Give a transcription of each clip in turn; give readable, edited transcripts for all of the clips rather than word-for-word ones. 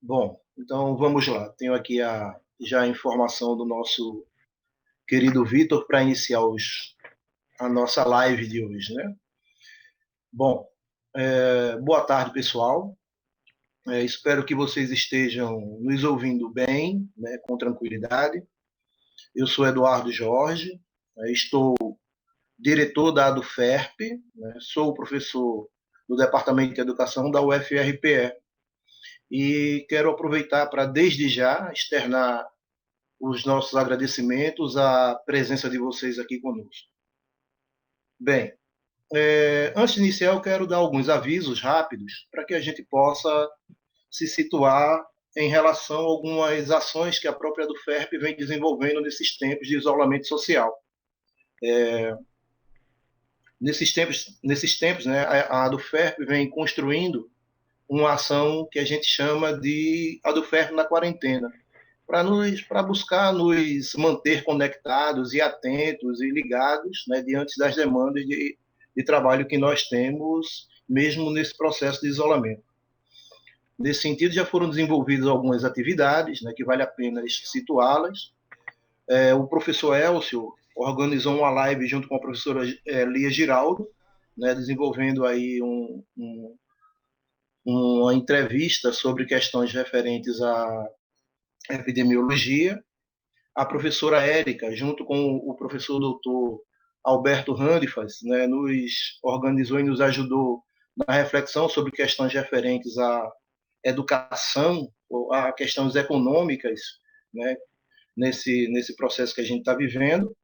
Bom, então vamos lá. Tenho aqui já a informação do nosso querido Vitor para iniciar a nossa live de hoje, né? Bom, boa tarde, pessoal. Espero que vocês estejam nos ouvindo bem, né, com tranquilidade. Eu sou Eduardo Jorge, estou diretor da ADUFERP, né, sou professor do Departamento de Educação da UFRPE e quero aproveitar para, desde já, externar os nossos agradecimentos à presença de vocês aqui conosco. Bem, antes de iniciar, eu quero dar alguns avisos rápidos para que a gente possa se situar em relação a algumas ações que a própria do FERP vem desenvolvendo nesses tempos de isolamento social. Nesses tempos, né, a do FERP vem construindo uma ação que a gente chama de a do FERP na quarentena, para buscar nos manter conectados e atentos e ligados, né, diante das demandas de trabalho que nós temos, mesmo nesse processo de isolamento. Nesse sentido, já foram desenvolvidas algumas atividades, né, que vale a pena situá-las. O professor Elcio organizou uma live junto com a professora Lia Giraldo, né, desenvolvendo aí uma entrevista sobre questões referentes à epidemiologia. A professora Érica, junto com o professor doutor Alberto Randifas, né, nos organizou e nos ajudou na reflexão sobre questões referentes à educação, a questões econômicas, né, nesse processo que a gente está vivendo.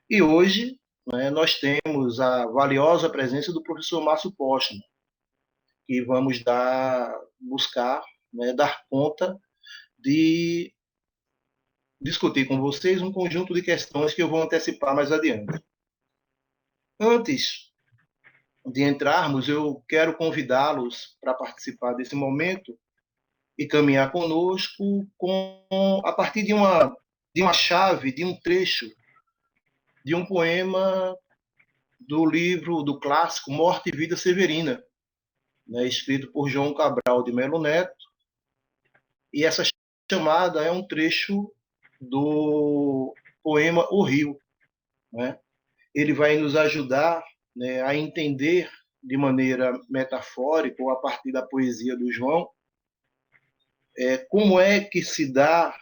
E hoje, né, nós temos a valiosa presença do professor Márcio Postman, que vamos buscar, né, dar conta de discutir com vocês um conjunto de questões que eu vou antecipar mais adiante. Antes de entrarmos, eu quero convidá-los para participar desse momento e caminhar conosco a partir de uma chave, de um trecho, de um poema do livro, do clássico Morte e Vida Severina, né, escrito por João Cabral de Melo Neto. E essa chamada é um trecho do poema O Rio, né? Ele vai nos ajudar, né, a entender de maneira metafórica, ou a partir da poesia do João, como é que se dá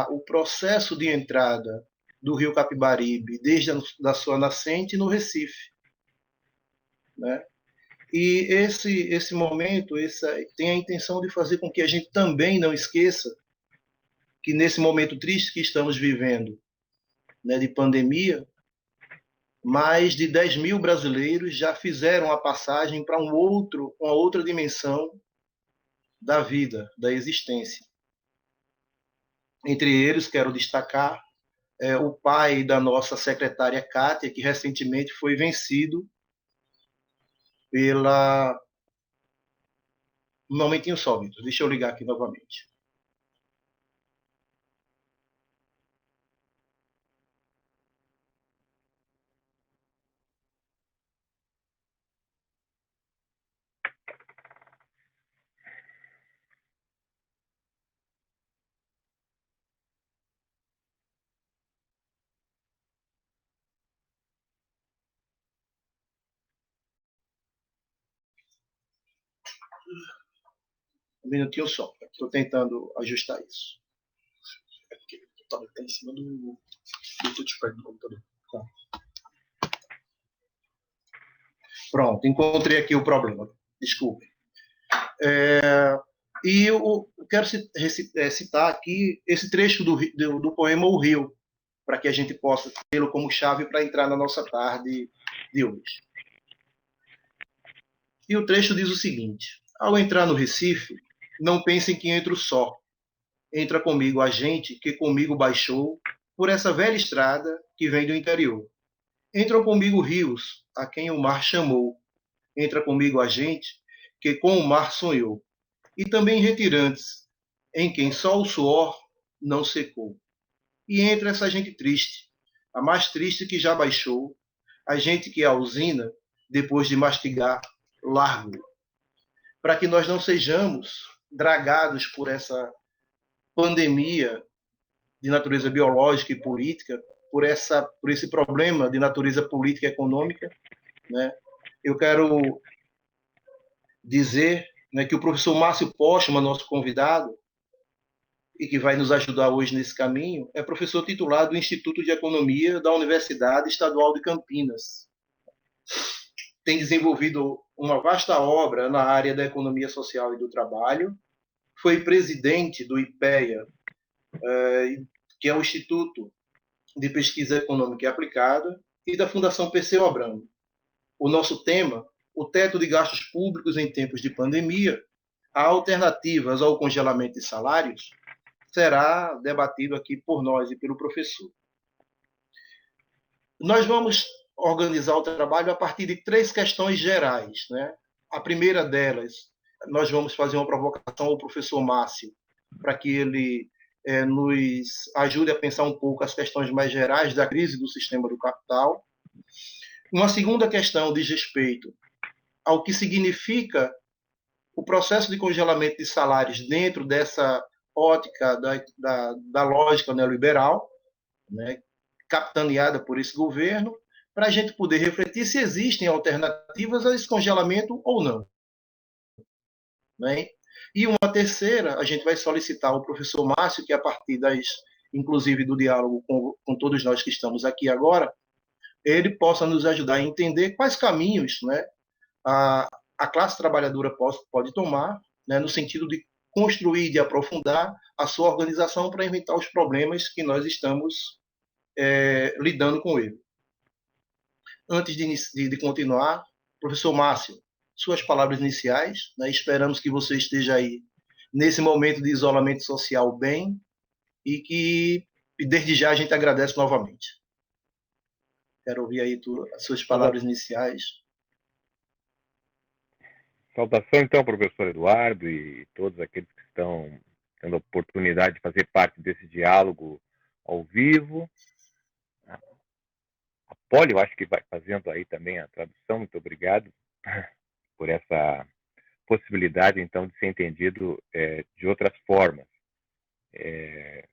o processo de entrada do rio Capibaribe, desde a sua nascente no Recife, né? E esse momento tem a intenção de fazer com que a gente também não esqueça que nesse momento triste que estamos vivendo, né, de pandemia, mais de 10 mil brasileiros já fizeram a passagem para uma outra dimensão da vida, da existência. Entre eles, quero destacar o pai da nossa secretária Kátia, que recentemente foi vencido pela... Um momentinho só, Vitor, deixa eu ligar aqui novamente. Um minutinho só, estou tentando ajustar isso. É porque está em cima do touchpad do computador. Tá. Pronto, encontrei aqui o problema. Desculpe. E eu quero citar aqui esse trecho do poema O Rio, para que a gente possa tê-lo como chave para entrar na nossa tarde de hoje. E o trecho diz o seguinte: ao entrar no Recife, não pensem que entro só. Entra comigo a gente que comigo baixou por essa velha estrada que vem do interior. Entram comigo rios, a quem o mar chamou. Entra comigo a gente que com o mar sonhou. E também retirantes, em quem só o suor não secou. E entra essa gente triste, a mais triste que já baixou, a gente que a usina, depois de mastigar, largo. Para que nós não sejamos dragados por essa pandemia de natureza biológica e política, por esse problema de natureza política e econômica, né? Eu quero dizer, né, que o professor Márcio Postman, nosso convidado, e que vai nos ajudar hoje nesse caminho, é professor titular do Instituto de Economia da Universidade Estadual de Campinas. Tem desenvolvido uma vasta obra na área da economia social e do trabalho. Foi presidente do IPEA, que é o Instituto de Pesquisa Econômica e Aplicada, e da Fundação Perseu Abramo. O nosso tema, o teto de gastos públicos em tempos de pandemia, há alternativas ao congelamento de salários, será debatido aqui por nós e pelo professor. Nós vamos organizar o trabalho a partir de 3 questões gerais, né? A primeira delas, nós vamos fazer uma provocação ao professor Márcio, para que ele nos ajude a pensar um pouco as questões mais gerais da crise do sistema do capital. Uma segunda questão diz respeito ao que significa o processo de congelamento de salários dentro dessa ótica da lógica neoliberal, né, capitaneada por esse governo, para a gente poder refletir se existem alternativas a esse congelamento ou não. Né? E uma terceira, a gente vai solicitar ao professor Márcio, que a partir inclusive do diálogo com todos nós que estamos aqui agora, ele possa nos ajudar a entender quais caminhos, né, a classe trabalhadora pode tomar, né, no sentido de construir e de aprofundar a sua organização para enfrentar os problemas que nós estamos lidando com ele. Antes de continuar, professor Márcio, suas palavras iniciais, né? Esperamos que você esteja aí nesse momento de isolamento social bem e desde já a gente agradece novamente. Quero ouvir aí as suas palavras iniciais. Saudação, então, professor Eduardo e todos aqueles que estão tendo a oportunidade de fazer parte desse diálogo ao vivo. A Poli, eu acho que vai fazendo aí também a tradução. Muito obrigado por essa possibilidade, então, de ser entendido de outras formas. É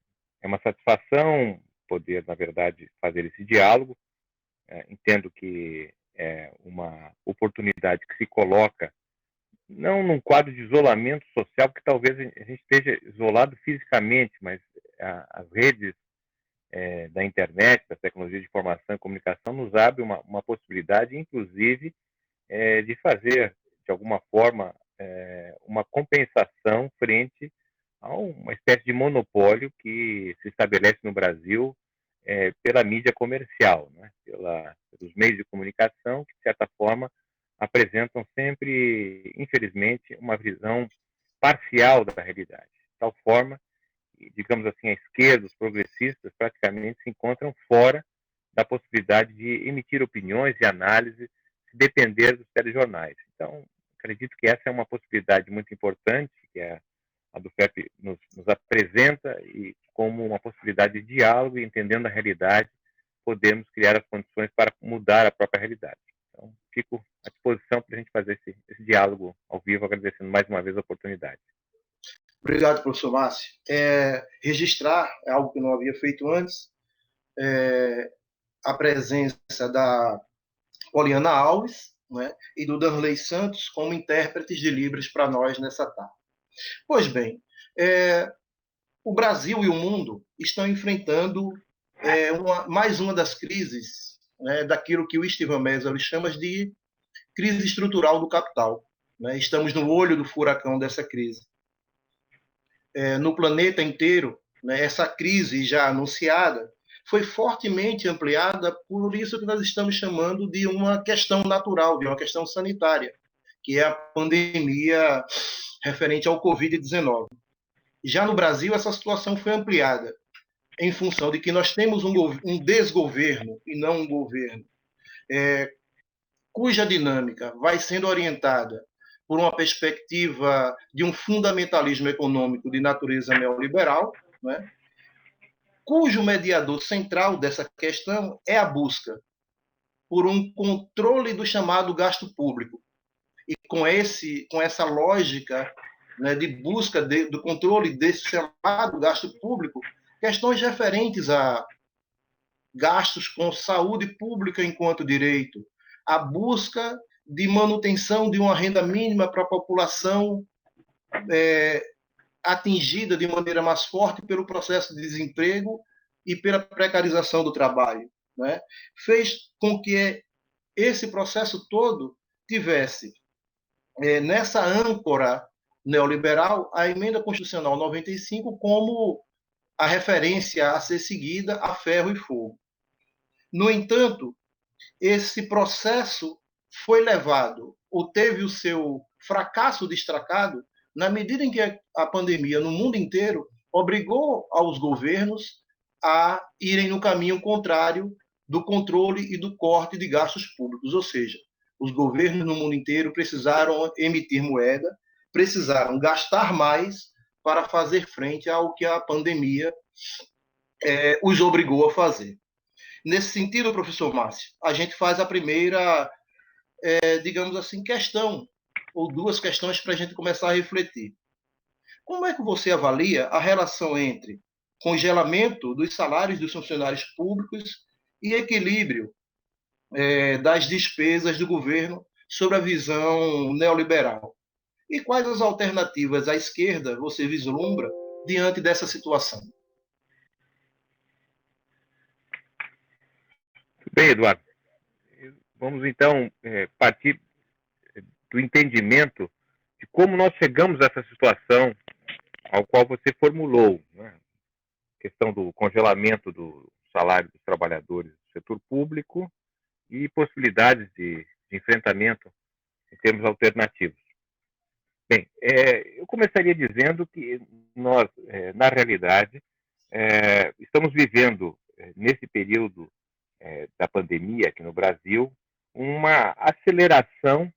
uma satisfação poder, na verdade, fazer esse diálogo. Entendo que é uma oportunidade que se coloca não num quadro de isolamento social, porque talvez a gente esteja isolado fisicamente, mas as redes da internet, da tecnologia de informação e comunicação, nos abre uma possibilidade, inclusive, de fazer, de alguma forma, uma compensação frente a uma espécie de monopólio que se estabelece no Brasil pela mídia comercial, né? Pelos meios de comunicação, que, de certa forma, apresentam sempre, infelizmente, uma visão parcial da realidade. De tal forma, digamos assim, a esquerda, os progressistas, praticamente se encontram fora da possibilidade de emitir opiniões e análises, se depender dos telejornais. Então, acredito que essa é uma possibilidade muito importante, que a do FEP nos apresenta, e como uma possibilidade de diálogo, e entendendo a realidade, podemos criar as condições para mudar a própria realidade. Então, fico à disposição para a gente fazer esse diálogo ao vivo, agradecendo mais uma vez a oportunidade. Obrigado, professor Márcio. Registrar algo que não havia feito antes, a presença da Poliana Alves, né, e do Danley Santos como intérpretes de Libras para nós nessa tarde. Pois bem, o Brasil e o mundo estão enfrentando mais uma das crises, né, daquilo que o Steven Meisel chama de crise estrutural do capital. Né? Estamos no olho do furacão dessa crise. No planeta inteiro, né, essa crise já anunciada foi fortemente ampliada por isso que nós estamos chamando de uma questão natural, de uma questão sanitária, que é a pandemia referente ao Covid-19. Já no Brasil, essa situação foi ampliada em função de que nós temos um desgoverno e não um governo, cuja dinâmica vai sendo orientada por uma perspectiva de um fundamentalismo econômico de natureza neoliberal, né, cujo mediador central dessa questão é a busca por um controle do chamado gasto público. E com essa lógica né, de busca do controle desse chamado gasto público, questões referentes a gastos com saúde pública enquanto direito, a busca de manutenção de uma renda mínima para a população atingida de maneira mais forte pelo processo de desemprego e pela precarização do trabalho, né? Fez com que esse processo todo tivesse nessa âncora neoliberal a emenda constitucional 95 como a referência a ser seguida a ferro e fogo. No entanto, esse processo foi levado ou teve o seu fracasso destacado na medida em que a pandemia no mundo inteiro obrigou aos governos a irem no caminho contrário do controle e do corte de gastos públicos, ou seja, os governos no mundo inteiro precisaram emitir moeda, precisaram gastar mais para fazer frente ao que a pandemia os obrigou a fazer. Nesse sentido, professor Márcio, a gente faz a primeira, digamos assim, questão, ou duas questões para a gente começar a refletir. Como é que você avalia a relação entre congelamento dos salários dos funcionários públicos e equilíbrio das despesas do governo sobre a visão neoliberal? E quais as alternativas à esquerda você vislumbra diante dessa situação? Bem, Eduardo, vamos então partir do entendimento de como nós chegamos a essa situação ao qual você formulou, né? A questão do congelamento do salário dos trabalhadores do setor público e possibilidades de enfrentamento em termos alternativos. Bem, eu começaria dizendo que nós, na realidade, estamos vivendo, nesse período da pandemia aqui no Brasil, uma aceleração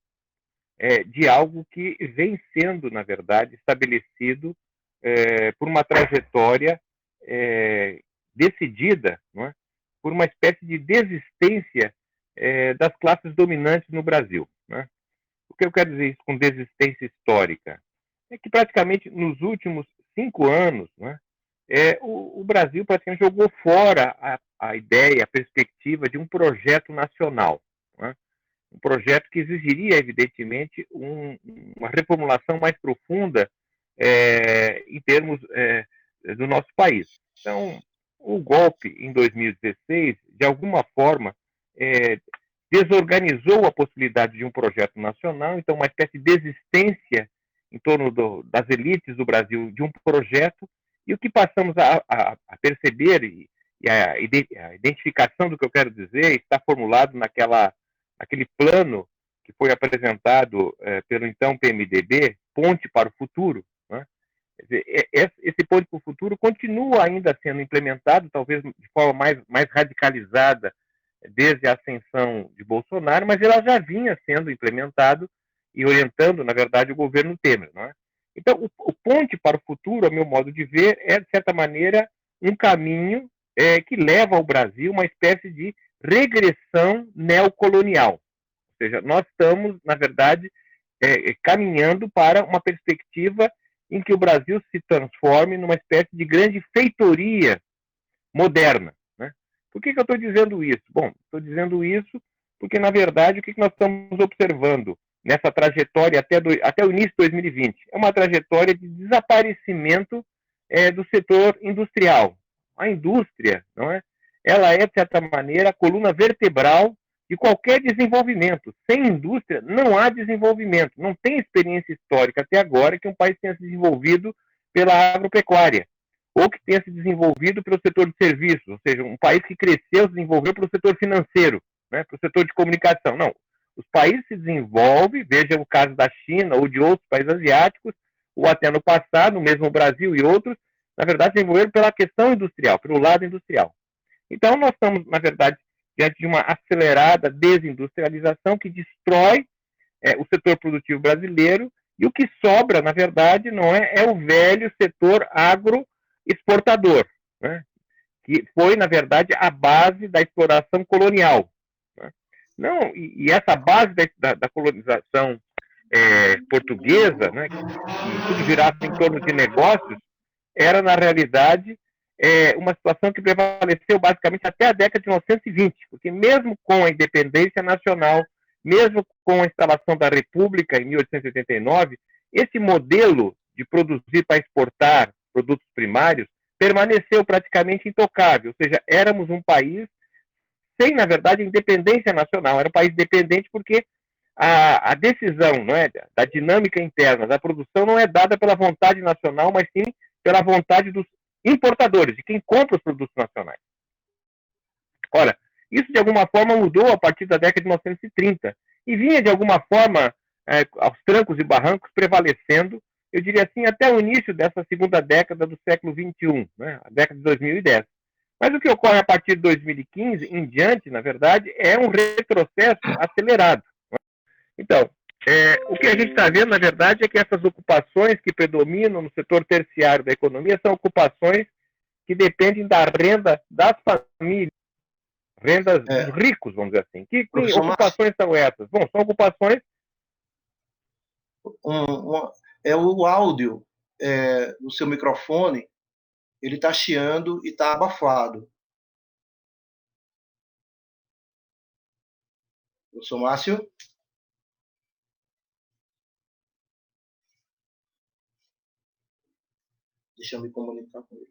de algo que vem sendo, na verdade, estabelecido por uma trajetória decidida, não é? Por uma espécie de desistência das classes dominantes no Brasil. Não é? O que eu quero dizer isso com desistência histórica? É que praticamente nos últimos 5 anos, não é? O Brasil praticamente jogou fora a ideia, a perspectiva de um projeto nacional. Não é? Um projeto que exigiria, evidentemente, uma reformulação mais profunda em termos do nosso país. Então, o golpe em 2016, de alguma forma, desorganizou a possibilidade de um projeto nacional, então uma espécie de desistência em torno das elites do Brasil de um projeto, e o que passamos a perceber, e a identificação do que eu quero dizer, está formulado naquele plano que foi apresentado pelo então PMDB, Ponte para o Futuro, né? Esse Ponte para o Futuro continua ainda sendo implementado, talvez de forma mais radicalizada, desde a ascensão de Bolsonaro, mas ela já vinha sendo implementado e orientando, na verdade, o governo Temer. Não é? Então, o Ponte para o Futuro, a meu modo de ver, de certa maneira, um caminho que leva ao Brasil uma espécie de regressão neocolonial. Ou seja, nós estamos, na verdade, caminhando para uma perspectiva em que o Brasil se transforme numa espécie de grande feitoria moderna. Né? Por que eu estou dizendo isso? Bom, estou dizendo isso porque, na verdade, o que nós estamos observando nessa trajetória até o início de 2020? É uma trajetória de desaparecimento do setor industrial. A indústria, não é? Ela é, de certa maneira, a coluna vertebral de qualquer desenvolvimento. Sem indústria, não há desenvolvimento. Não tem experiência histórica até agora que um país tenha se desenvolvido pela agropecuária, ou que tenha se desenvolvido pelo setor de serviços, ou seja, um país que cresceu, se desenvolveu pelo setor financeiro, né, pelo setor de comunicação. Não. Os países se desenvolvem, veja o caso da China ou de outros países asiáticos, ou até no passado, mesmo o Brasil e outros, na verdade, se desenvolveram pela questão industrial, pelo lado industrial. Então, nós estamos, na verdade, diante de uma acelerada desindustrialização que destrói o setor produtivo brasileiro, e o que sobra, na verdade, não é o velho setor agroexportador, né? Que foi, na verdade, a base da exploração colonial. Né? Não, e essa base da colonização portuguesa, né, que tudo girasse em torno de negócios, era, na realidade, uma situação que prevaleceu basicamente até a década de 1920, porque mesmo com a independência nacional, mesmo com a instalação da República em 1889, esse modelo de produzir para exportar produtos primários permaneceu praticamente intocável, ou seja, éramos um país sem, na verdade, independência nacional, era um país dependente porque a decisão, não é, da dinâmica interna da produção não é dada pela vontade nacional, mas sim pela vontade dos importadores, de quem compra os produtos nacionais. Ora, isso de alguma forma mudou a partir da década de 1930 e vinha de alguma forma aos trancos e barrancos prevalecendo, eu diria assim, até o início dessa segunda década do século XXI, né, a década de 2010. Mas o que ocorre a partir de 2015 em diante, na verdade, é um retrocesso acelerado. Então, o que a gente está vendo, na verdade, é que essas ocupações que predominam no setor terciário da economia são ocupações que dependem da renda das famílias, rendas dos ricos, vamos dizer assim. Que ocupações são essas? Bom, são ocupações... o áudio do seu microfone, ele está chiando e está abafado. Professor Márcio? Deixa eu me comunicar com ele.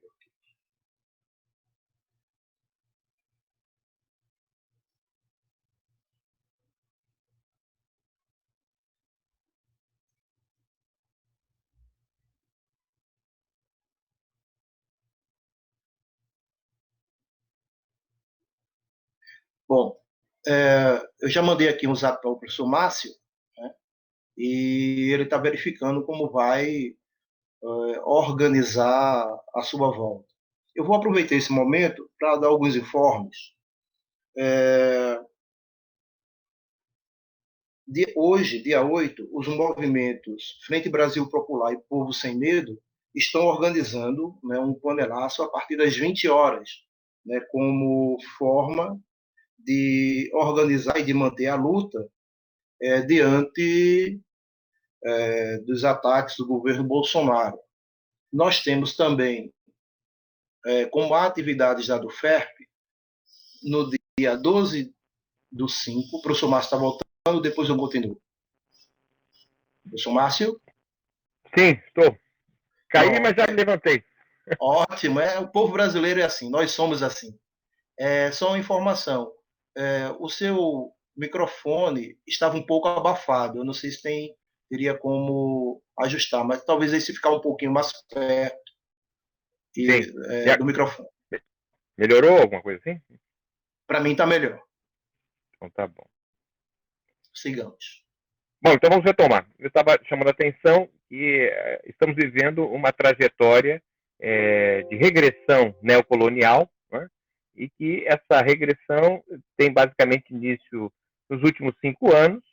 Bom, eu já mandei aqui um zap para o professor Márcio, né, e ele está verificando como vai organizar a sua volta. Eu vou aproveitar esse momento para dar alguns informes. Hoje, dia 8, os movimentos Frente Brasil Popular e Povo Sem Medo estão organizando, né, um panelaço a partir das 20 horas, né, como forma de organizar e de manter a luta diante dos ataques do governo Bolsonaro. Nós temos também, como atividades da do FERP, no dia 12/5, o professor Márcio está voltando, depois eu continuo. Professor Márcio? Sim, estou. Caí, mas já me levantei. Ótimo, o povo brasileiro é assim, nós somos assim. Só uma informação, o seu microfone estava um pouco abafado, eu não sei se teria como ajustar, mas talvez aí se ficar um pouquinho mais perto do microfone. Melhorou alguma coisa assim? Para mim está melhor. Então tá bom. Sigamos. Bom, então vamos retomar. Eu estava chamando a atenção que estamos vivendo uma trajetória de regressão neocolonial, né? E que essa regressão tem basicamente início nos últimos 5 anos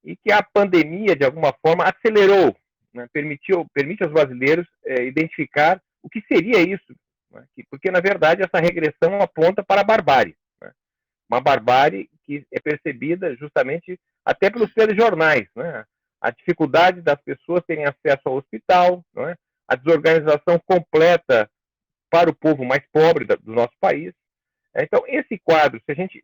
e que a pandemia, de alguma forma, acelerou, né? Permite aos brasileiros identificar o que seria isso, né? Porque, na verdade, essa regressão aponta para a barbárie, né? Uma barbárie que é percebida justamente até pelos telejornais, né? A dificuldade das pessoas terem acesso ao hospital, né? A desorganização completa para o povo mais pobre do nosso país. Então, esse quadro, se a gente,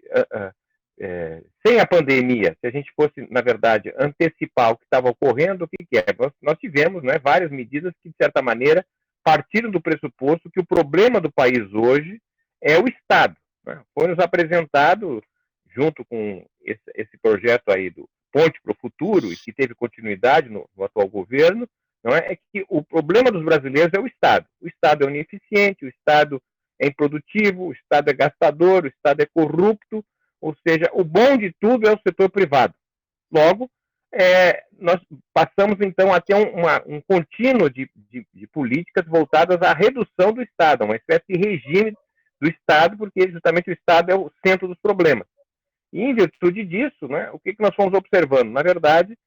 sem a pandemia, se a gente fosse, na verdade, antecipar o que estava ocorrendo, o que é? Nós tivemos, né, várias medidas que, de certa maneira, partiram do pressuposto que o problema do país hoje é o Estado. Né? Foi nos apresentado, junto com esse projeto aí do Ponte para o Futuro, e que teve continuidade no atual governo, não é que o problema dos brasileiros é o Estado. O Estado é ineficiente, o Estado é improdutivo, o Estado é gastador, o Estado é corrupto, ou seja, o bom de tudo é o setor privado. Logo, nós passamos então a ter um contínuo de políticas voltadas à redução do Estado, uma espécie de regime do Estado, porque justamente o Estado é o centro dos problemas. E em virtude disso, né, o que nós fomos observando? Na verdade,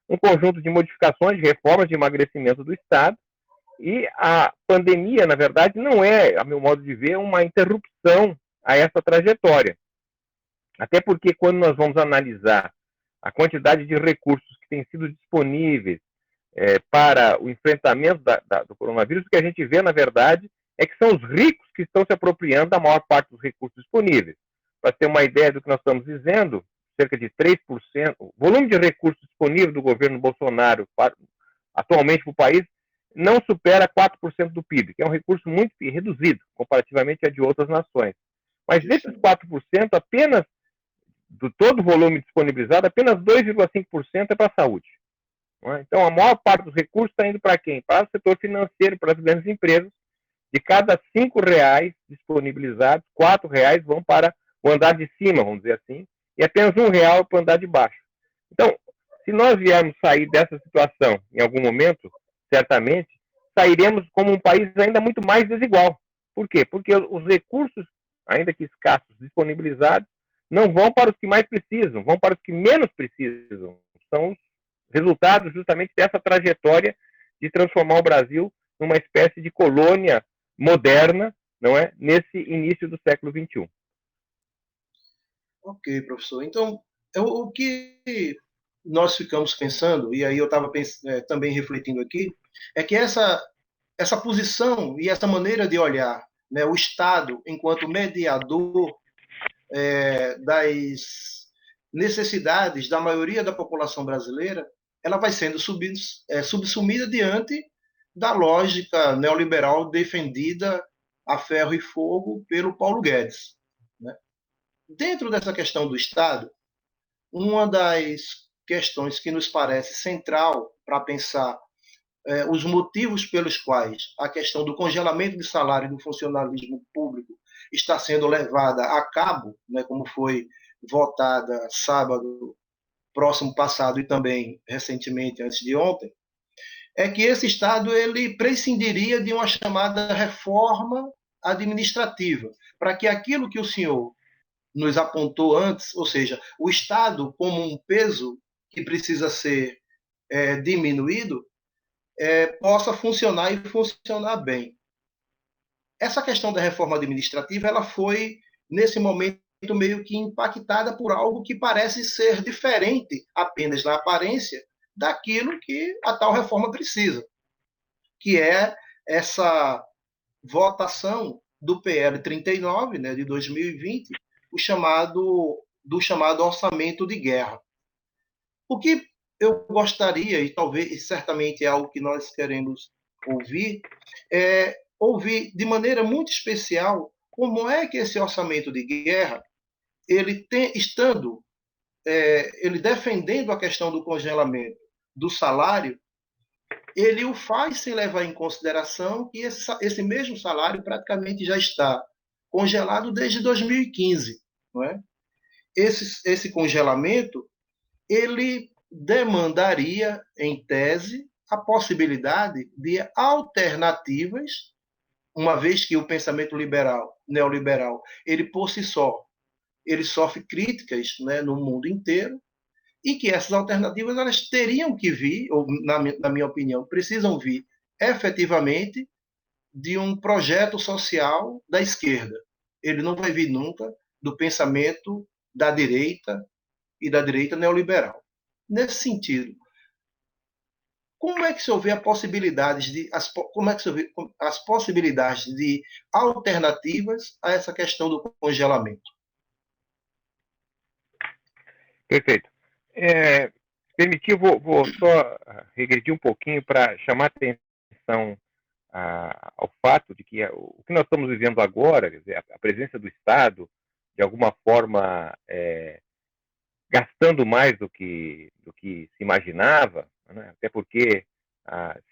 um conjunto de modificações, de reformas de emagrecimento do Estado, e a pandemia, na verdade, não é, a meu modo de ver, uma interrupção a essa trajetória. Até porque, quando nós vamos analisar a quantidade de recursos que têm sido disponíveis para o enfrentamento do coronavírus, o que a gente vê, na verdade, é que são os ricos que estão se apropriando da maior parte dos recursos disponíveis. Para ter uma ideia do que nós estamos dizendo, cerca de 3%, o volume de recursos disponível do governo Bolsonaro atualmente para o país não supera 4% do PIB, que é um recurso muito reduzido, comparativamente a de outras nações. Mas desses 4%, apenas do todo o volume disponibilizado, apenas 2,5% é para a saúde. Então, a maior parte dos recursos está indo para quem? Para o setor financeiro, para as grandes empresas. De cada R$ 5 disponibilizados, R$ 4 vão para o andar de cima, vamos dizer assim, e apenas R$ 1 para o andar de baixo. Então, se nós viermos sair dessa situação em algum momento, certamente, sairemos como um país ainda muito mais desigual. Por quê? Porque os recursos, ainda que escassos, disponibilizados, não vão para os que mais precisam, vão para os que menos precisam. São os resultados justamente dessa trajetória de transformar o Brasil numa espécie de colônia moderna, não é? Nesse início do século XXI. Ok, professor. Então, o que nós ficamos pensando, e aí eu estava também refletindo aqui, é que essa posição e essa maneira de olhar, né, o Estado enquanto mediador das necessidades da maioria da população brasileira, ela vai sendo subsumida diante da lógica neoliberal defendida a ferro e fogo pelo Paulo Guedes. Né? Dentro dessa questão do Estado, uma das questões que nos parece central para pensar os motivos pelos quais a questão do congelamento de salário do funcionalismo público está sendo levada a cabo, né, como foi votada sábado próximo passado e também recentemente, antes de ontem, é que esse Estado ele prescindiria de uma chamada reforma administrativa, para que aquilo que o senhor nos apontou antes, ou seja, o Estado como um peso que precisa ser diminuído, possa funcionar e funcionar bem. Essa questão da reforma administrativa ela foi, nesse momento, meio que impactada por algo que parece ser diferente apenas na aparência daquilo que a tal reforma precisa, que é essa votação do PL 39, né, de 2020, do chamado orçamento de guerra. O que eu gostaria, e talvez, e certamente é algo que nós queremos ouvir, é ouvir de maneira muito especial como é que esse orçamento de guerra, ele ele defendendo a questão do congelamento do salário, ele o faz sem levar em consideração que esse mesmo salário praticamente já está congelado desde 2015, não é? Esse congelamento ele demandaria, em tese, a possibilidade de alternativas, uma vez que o pensamento neoliberal, ele por si só, ele sofre críticas, né, no mundo inteiro, e que essas alternativas elas teriam que vir, ou na minha opinião, precisam vir efetivamente de um projeto social da esquerda. Ele não vai vir nunca do pensamento da direita e da direita neoliberal. Nesse sentido, como é que se vê as possibilidades de alternativas a essa questão do congelamento? Perfeito. Permitir, vou só regredir um pouquinho para chamar atenção ao fato de que o que nós estamos vivendo agora, quer dizer, a presença do Estado, de alguma forma, gastando mais do que se imaginava, né? Até porque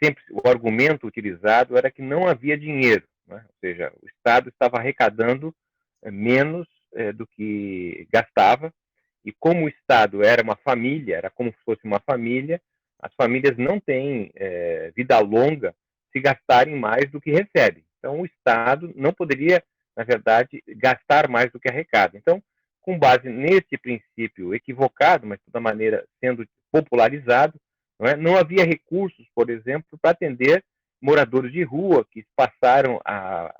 sempre o argumento utilizado era que não havia dinheiro, né? Ou seja, o Estado estava arrecadando menos do que gastava, e como o Estado era uma família, era como se fosse uma família, as famílias não têm vida longa se gastarem mais do que recebem. Então, o Estado não poderia, na verdade, gastar mais do que arrecada. Então, com base nesse princípio equivocado, mas de toda maneira sendo popularizado, não havia recursos, por exemplo, para atender moradores de rua que passaram a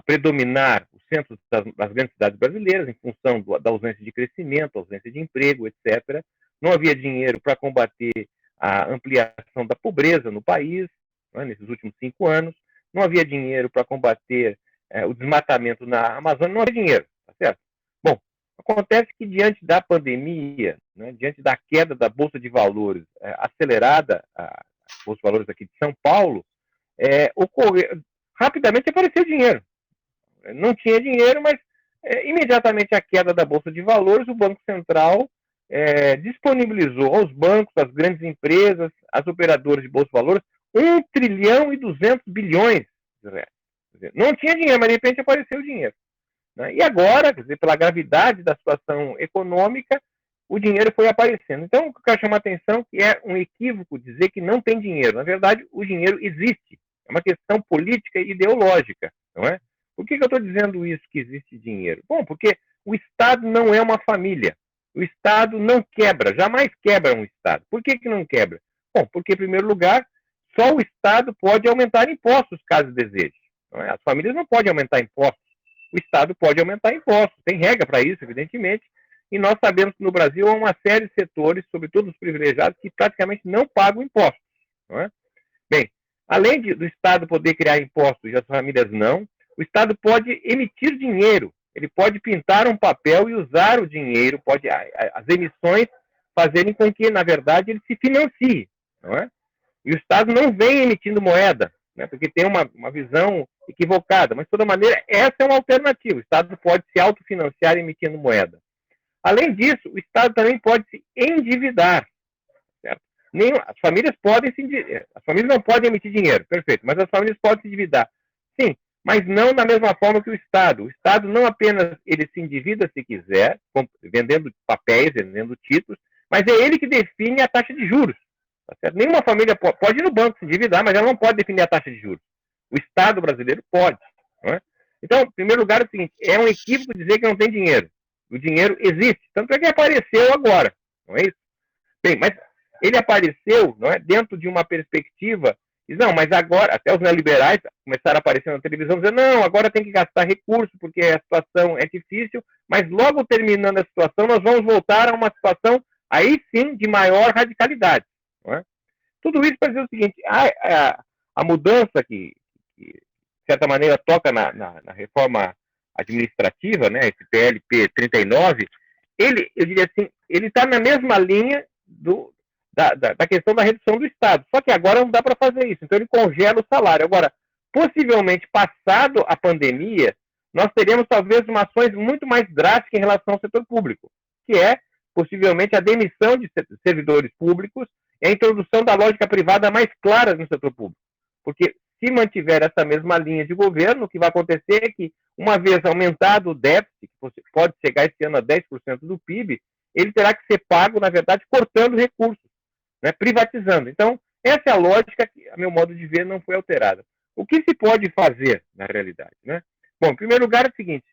predominar o centros das grandes cidades brasileiras, em função da ausência de crescimento, ausência de emprego, etc. Não havia dinheiro para combater a ampliação da pobreza no país, né, nesses últimos 5 anos. Não havia dinheiro para combater o desmatamento na Amazônia, não havia dinheiro, tá certo? Bom, acontece que diante da pandemia, né, diante da queda da Bolsa de Valores acelerada, a Bolsa de Valores aqui de São Paulo, rapidamente apareceu dinheiro. Não tinha dinheiro, mas imediatamente a queda da Bolsa de Valores, o Banco Central disponibilizou aos bancos, às grandes empresas, às operadoras de Bolsa de Valores, 1 trilhão e 200 bilhões de reais. Não tinha dinheiro, mas de repente apareceu o dinheiro. Né? E agora, quer dizer, pela gravidade da situação econômica, o dinheiro foi aparecendo. Então, o que eu quero chamar a atenção é que é um equívoco dizer que não tem dinheiro. Na verdade, o dinheiro existe. É uma questão política e ideológica, não é? Por que eu estou dizendo isso, que existe dinheiro? Bom, porque o Estado não é uma família. O Estado não quebra, jamais quebra um Estado. Por que não quebra? Bom, porque, em primeiro lugar, só o Estado pode aumentar impostos, caso deseje. Não é? As famílias não podem aumentar impostos. O Estado pode aumentar impostos. Tem regra para isso, evidentemente. E nós sabemos que no Brasil há uma série de setores, sobretudo os privilegiados, que praticamente não pagam impostos. Não é? Bem, além do Estado poder criar impostos e as famílias não, o Estado pode emitir dinheiro. Ele pode pintar um papel e usar o dinheiro, pode as emissões fazerem com que, na verdade, ele se financie. Não é? E o Estado não vem emitindo moeda, né, porque tem uma visão equivocada. Mas, de toda maneira, essa é uma alternativa. O Estado pode se autofinanciar emitindo moeda. Além disso, o Estado também pode se endividar. Certo? As famílias podem as famílias não podem emitir dinheiro, perfeito, mas as famílias podem se endividar. Sim, mas não da mesma forma que o Estado. O Estado não apenas ele se endivida se quiser, vendendo papéis, vendendo títulos, mas é ele que define a taxa de juros. Tá certo? Nenhuma família pode ir no banco se endividar, mas ela não pode definir a taxa de juros. O Estado brasileiro pode. Não é? Então, em primeiro lugar, é o seguinte, é um equívoco dizer que não tem dinheiro. O dinheiro existe, tanto é que apareceu agora, não é isso? Bem, mas ele apareceu, não é, dentro de uma perspectiva, não, mas agora, até os neoliberais começaram a aparecer na televisão, dizendo, não, agora tem que gastar recursos, porque a situação é difícil, mas logo terminando a situação, nós vamos voltar a uma situação, aí sim, de maior radicalidade. Não é? Tudo isso para dizer o seguinte, a mudança que, de certa maneira, toca na reforma administrativa, né, esse PLP 39, eu diria assim, ele está na mesma linha da questão da redução do Estado. Só que agora não dá para fazer isso. Então ele congela o salário. Agora, possivelmente, passado a pandemia, nós teremos talvez uma ações muito mais drásticas em relação ao setor público, que é, possivelmente, a demissão de servidores públicos e a introdução da lógica privada mais clara no setor público. Porque se mantiver essa mesma linha de governo, o que vai acontecer é que, uma vez aumentado o déficit, que pode chegar esse ano a 10% do PIB, ele terá que ser pago, na verdade, cortando recursos, né, privatizando. Então, essa é a lógica que, a meu modo de ver, não foi alterada. O que se pode fazer, na realidade? Né? Bom, em primeiro lugar, é o seguinte,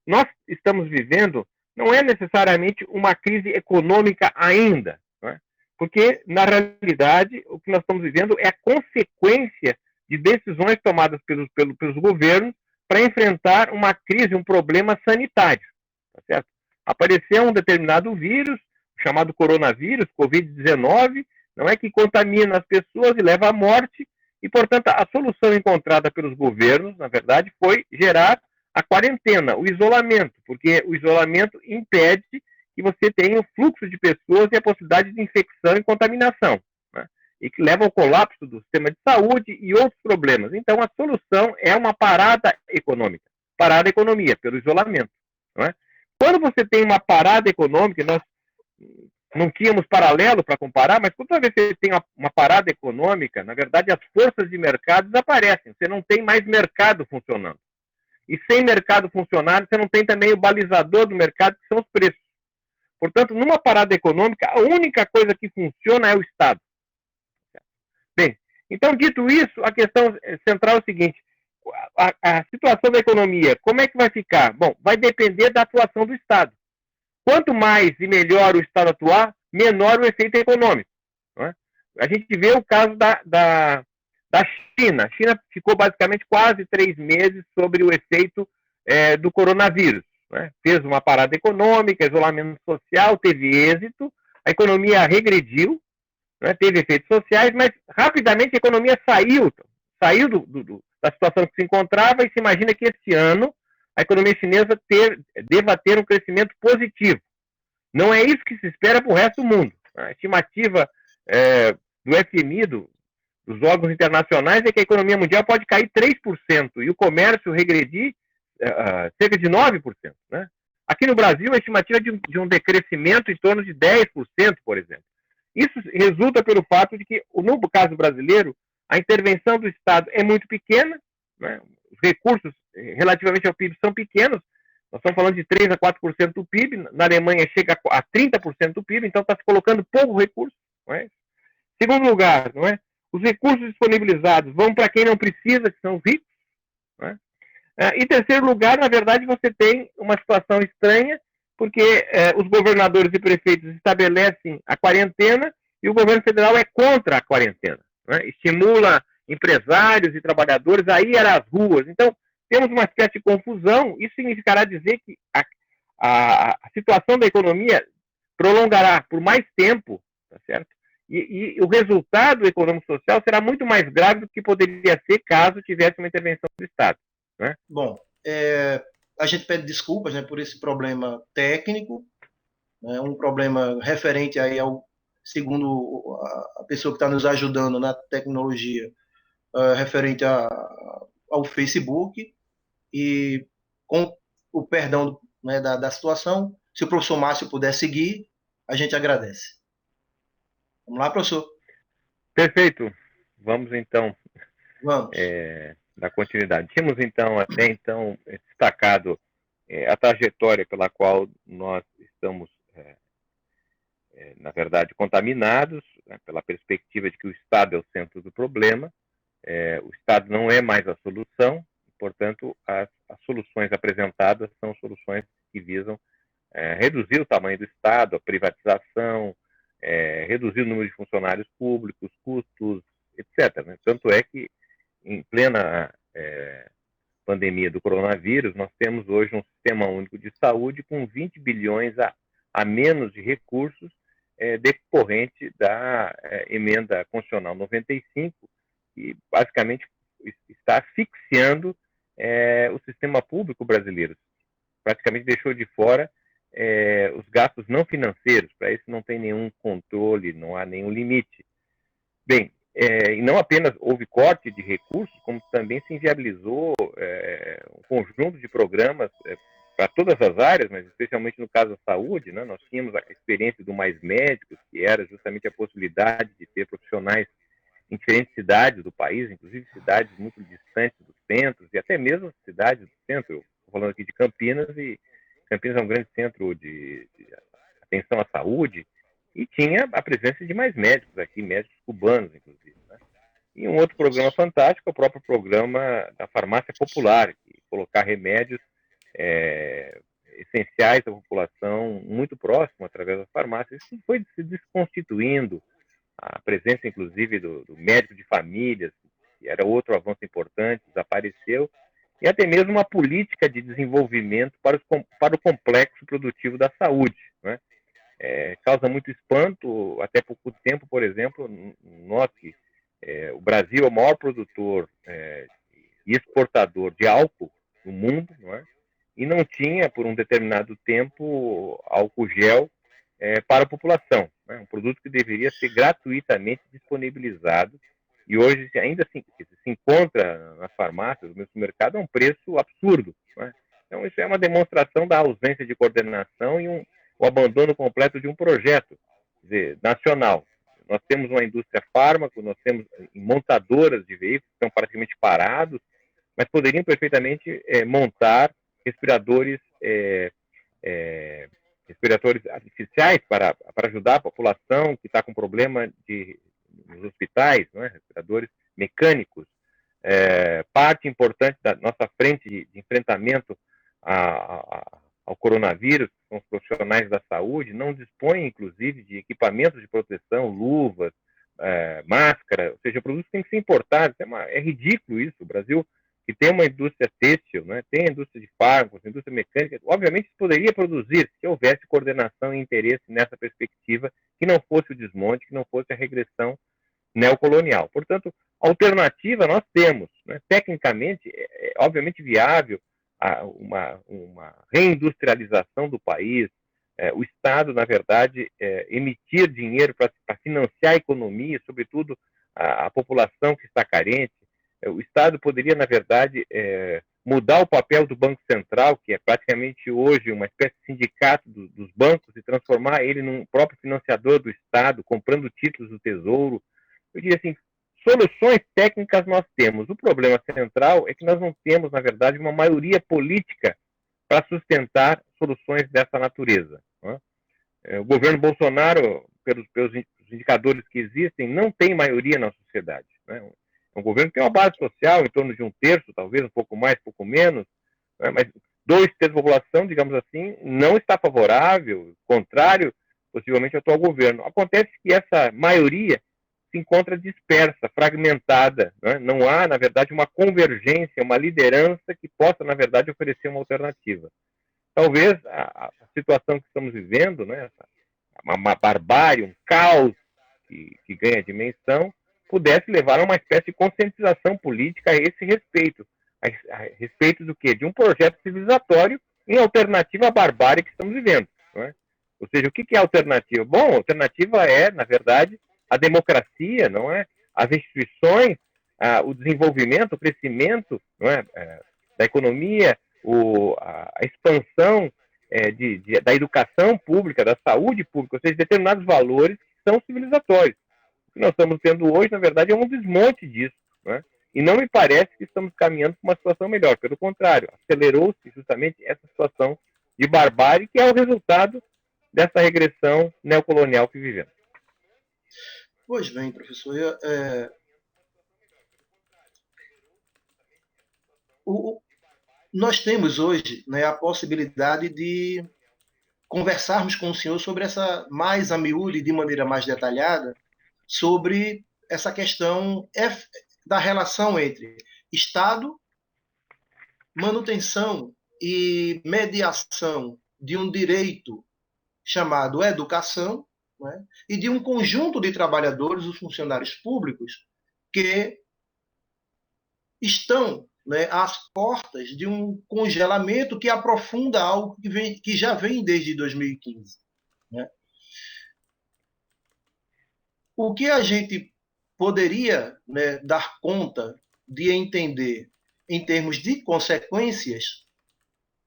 nós estamos vivendo, não é necessariamente uma crise econômica ainda, não é? Porque, na realidade, o que nós estamos vivendo é a consequência de decisões tomadas pelos governos para enfrentar uma crise, um problema sanitário. Tá certo? Apareceu um determinado vírus, chamado coronavírus, Covid-19, não é, que contamina as pessoas e leva à morte, e, portanto, a solução encontrada pelos governos, na verdade, foi gerar a quarentena, o isolamento, porque o isolamento impede que você tenha o fluxo de pessoas e a possibilidade de infecção e contaminação, né? E que leva ao colapso do sistema de saúde e outros problemas. Então, a solução é uma parada econômica, parada a economia, pelo isolamento. Não é? Quando você tem uma parada econômica, nós não tínhamos paralelo para comparar, mas toda vez que você tem uma parada econômica, na verdade, as forças de mercado desaparecem. Você não tem mais mercado funcionando. E sem mercado funcionando, você não tem também o balizador do mercado, que são os preços. Portanto, numa parada econômica, a única coisa que funciona é o Estado. Bem, então, dito isso, a questão central é o seguinte, a situação da economia, como é que vai ficar? Bom, vai depender da atuação do Estado. Quanto mais e melhor o Estado atuar, menor o efeito econômico. Não é? A gente vê o caso da China. A China ficou basicamente quase 3 meses sobre o efeito do coronavírus. Né? Fez uma parada econômica, isolamento social, teve êxito, a economia regrediu, né? Teve efeitos sociais, mas rapidamente a economia saiu da situação que se encontrava e se imagina que este ano a economia chinesa deva ter um crescimento positivo. Não é isso que se espera para o resto do mundo. A estimativa do FMI, dos órgãos internacionais, é que a economia mundial pode cair 3% e o comércio regredir cerca de 9%. Né? Aqui no Brasil, a estimativa é de um decrescimento em torno de 10%, por exemplo. Isso resulta pelo fato de que, no caso brasileiro, a intervenção do Estado é muito pequena, né? Os recursos relativamente ao PIB são pequenos, nós estamos falando de 3 a 4% do PIB, na Alemanha chega a 30% do PIB, então está se colocando pouco recurso. Não é? Segundo lugar, não é? Os recursos disponibilizados vão para quem não precisa, que são os ricos. Não é? Em terceiro lugar, na verdade, você tem uma situação estranha, porque os governadores e prefeitos estabelecem a quarentena e o governo federal é contra a quarentena. Né? Estimula empresários e trabalhadores a ir às ruas. Então, temos uma espécie de confusão. Isso significará dizer que a situação da economia prolongará por mais tempo, tá certo? E o resultado econômico-social será muito mais grave do que poderia ser caso tivesse uma intervenção do Estado. Né? Bom, a gente pede desculpas, né, por esse problema técnico, né, um problema referente aí segundo a pessoa que está nos ajudando na tecnologia, referente ao Facebook, e com o perdão, né, da situação, se o professor Márcio puder seguir, a gente agradece. Vamos lá, professor? Perfeito. Vamos então Vamos. dar continuidade. Tínhamos então até então destacado a trajetória pela qual nós estamos, na verdade, contaminados, né, pela perspectiva de que o Estado é o centro do problema. O Estado não é mais a solução, portanto, as soluções apresentadas são soluções que visam reduzir o tamanho do Estado, a privatização, reduzir o número de funcionários públicos, custos, etc. Né? Tanto é que, em plena pandemia do coronavírus, nós temos hoje um sistema único de saúde com 20 bilhões a menos de recursos decorrente da emenda constitucional 95, que basicamente está asfixiando o sistema público brasileiro. Praticamente deixou de fora os gastos não financeiros, para isso não tem nenhum controle, não há nenhum limite. Bem, e não apenas houve corte de recursos, como também se inviabilizou um conjunto de programas para todas as áreas, mas especialmente no caso da saúde, né? Nós tínhamos a experiência do Mais Médicos, que era justamente a possibilidade de ter profissionais em diferentes cidades do país, inclusive cidades muito distantes dos centros, e até mesmo cidades do centro. Estou falando aqui de Campinas, e Campinas é um grande centro de atenção à saúde, e tinha a presença de mais médicos aqui, médicos cubanos, inclusive. Né? E um outro programa fantástico é o próprio programa da farmácia popular, que colocar remédios essenciais à população muito próximo, através das farmácias. Isso foi se desconstituindo, a presença, inclusive, do médico de famílias, que era outro avanço importante, desapareceu, e até mesmo uma política de desenvolvimento para o complexo produtivo da saúde. Né? Causa muito espanto, até pouco tempo, por exemplo, note, o Brasil é o maior produtor e exportador de álcool no mundo, não é? E não tinha, por um determinado tempo, álcool gel para a população. Né? Um produto que deveria ser gratuitamente disponibilizado e hoje ainda se encontra nas farmácias, no supermercado, a um preço absurdo. Né? Então, isso é uma demonstração da ausência de coordenação e o abandono completo de um projeto nacional. Nós temos uma indústria fármaco, nós temos montadoras de veículos que estão praticamente parados, mas poderiam perfeitamente montar respiradores artificiais para ajudar a população que está com problema nos hospitais, né? Respiradores mecânicos. Parte importante da nossa frente de enfrentamento ao coronavírus, são os profissionais da saúde, não dispõem, inclusive, de equipamentos de proteção, luvas, máscara, ou seja, produtos que têm que ser importados. É ridículo isso. O Brasil que tem uma indústria têxtil, né, tem a indústria de fármacos, a indústria mecânica, obviamente poderia produzir se houvesse coordenação e interesse nessa perspectiva, que não fosse o desmonte, que não fosse a regressão neocolonial. Portanto, alternativa nós temos. Né? Tecnicamente, obviamente viável uma reindustrialização do país, o Estado, na verdade, emitir dinheiro para financiar a economia, sobretudo a população que está carente. O Estado poderia, na verdade, mudar o papel do Banco Central, que é praticamente hoje uma espécie de sindicato dos bancos, e transformar ele num próprio financiador do Estado, comprando títulos do Tesouro. Eu diria assim, soluções técnicas nós temos. O problema central é que nós não temos, na verdade, uma maioria política para sustentar soluções dessa natureza. Né? O governo Bolsonaro, pelos indicadores que existem, não tem maioria na sociedade. Né? É um governo que tem uma base social em torno de 1/3, talvez um pouco mais, um pouco menos, né? Mas 2/3 da população, digamos assim, não está favorável, contrário, possivelmente, ao atual governo. Acontece que essa maioria se encontra dispersa, fragmentada. Né? Não há, na verdade, uma convergência, uma liderança que possa, na verdade, oferecer uma alternativa. Talvez a situação que estamos vivendo, né, uma barbárie, um caos que ganha dimensão, pudesse levar a uma espécie de conscientização política a esse respeito. A respeito do quê? De um projeto civilizatório em alternativa à barbárie que estamos vivendo. Não é? Ou seja, o que é alternativa? Bom, a alternativa é, na verdade, a democracia, não é? As instituições, o desenvolvimento, o crescimento, não é? Da economia, a expansão da educação pública, da saúde pública, ou seja, determinados valores que são civilizatórios. O que nós estamos tendo hoje, na verdade, é um desmonte disso. Né? E não me parece que estamos caminhando para uma situação melhor. Pelo contrário, acelerou-se justamente essa situação de barbárie, que é o resultado dessa regressão neocolonial que vivemos. Pois bem, professor. Nós temos hoje, né, a possibilidade de conversarmos com o senhor sobre essa mais a miúde, de maneira mais detalhada, sobre essa questão da relação entre Estado, manutenção e mediação de um direito chamado educação, né, e de um conjunto de trabalhadores, os funcionários públicos, que estão, né, às portas de um congelamento que aprofunda algo que já vem desde 2015. Né? O que a gente poderia, né, dar conta de entender em termos de consequências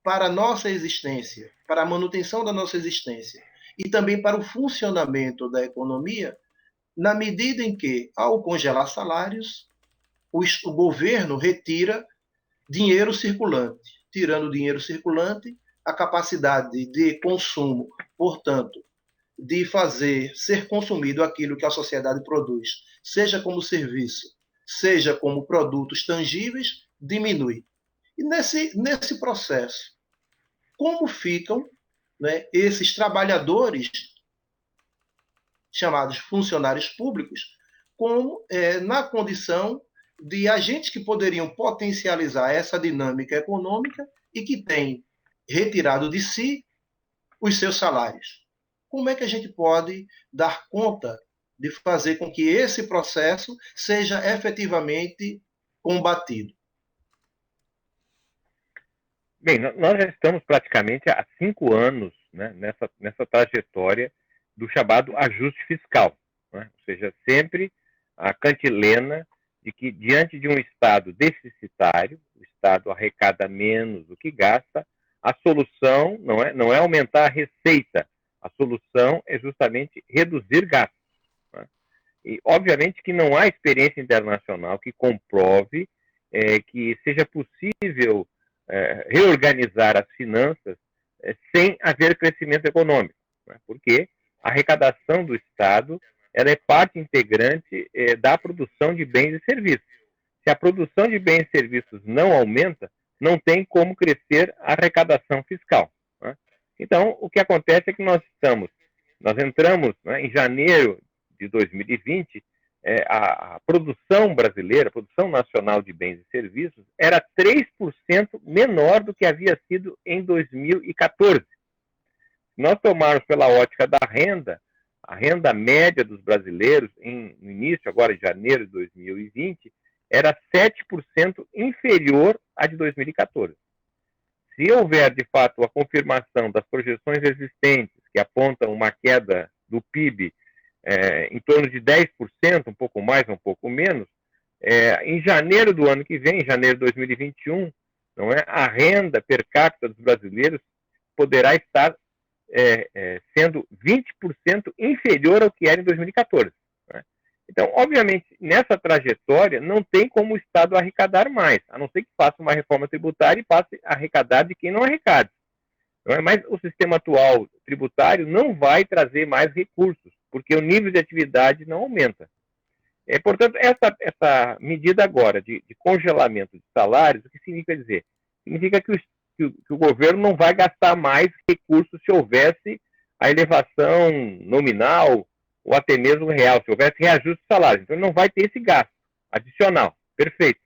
para a nossa existência, para a manutenção da nossa existência e também para o funcionamento da economia, na medida em que, ao congelar salários, o governo retira dinheiro circulante. Tirando o dinheiro circulante, a capacidade de consumo, portanto, de fazer ser consumido aquilo que a sociedade produz, seja como serviço, seja como produtos tangíveis, diminui. E nesse processo, como ficam, né, esses trabalhadores chamados funcionários públicos, como na condição de agentes que poderiam potencializar essa dinâmica econômica e que têm retirado de si os seus salários. Como é que a gente pode dar conta de fazer com que esse processo seja efetivamente combatido? Bem, nós já estamos praticamente há 5 anos, né, nessa trajetória do chamado ajuste fiscal. Né? Ou seja, sempre a cantilena de que, diante de um Estado deficitário, o Estado arrecada menos do que gasta, a solução não é aumentar a receita, a solução é justamente reduzir gastos. Né? E, obviamente, que não há experiência internacional que comprove que seja possível reorganizar as finanças sem haver crescimento econômico, né? Porque a arrecadação do Estado ela é parte integrante da produção de bens e serviços. Se a produção de bens e serviços não aumenta, não tem como crescer a arrecadação fiscal. Né? Então, o que acontece é que nós entramos, né, em janeiro de 2020, a produção brasileira, a produção nacional de bens e serviços, era 3% menor do que havia sido em 2014. Se nós tomarmos pela ótica da renda, a renda média dos brasileiros, no início, agora de janeiro de 2020, era 7% inferior à de 2014. Se houver, de fato, a confirmação das projeções existentes, que apontam uma queda do PIB em torno de 10%, um pouco mais, um pouco menos, em janeiro do ano que vem, em janeiro de 2021, não é, a renda per capita dos brasileiros poderá estar sendo 20% inferior ao que era em 2014. Né? Então, obviamente, nessa trajetória, não tem como o Estado arrecadar mais, a não ser que faça uma reforma tributária e passe a arrecadar de quem não arrecade. Não é? Mas o sistema atual tributário não vai trazer mais recursos, porque o nível de atividade não aumenta. Portanto, essa medida agora de congelamento de salários, o que significa dizer? Significa que o governo não vai gastar mais recursos se houvesse a elevação nominal ou até mesmo real, se houvesse reajuste de salários. Então, ele não vai ter esse gasto adicional. Perfeito.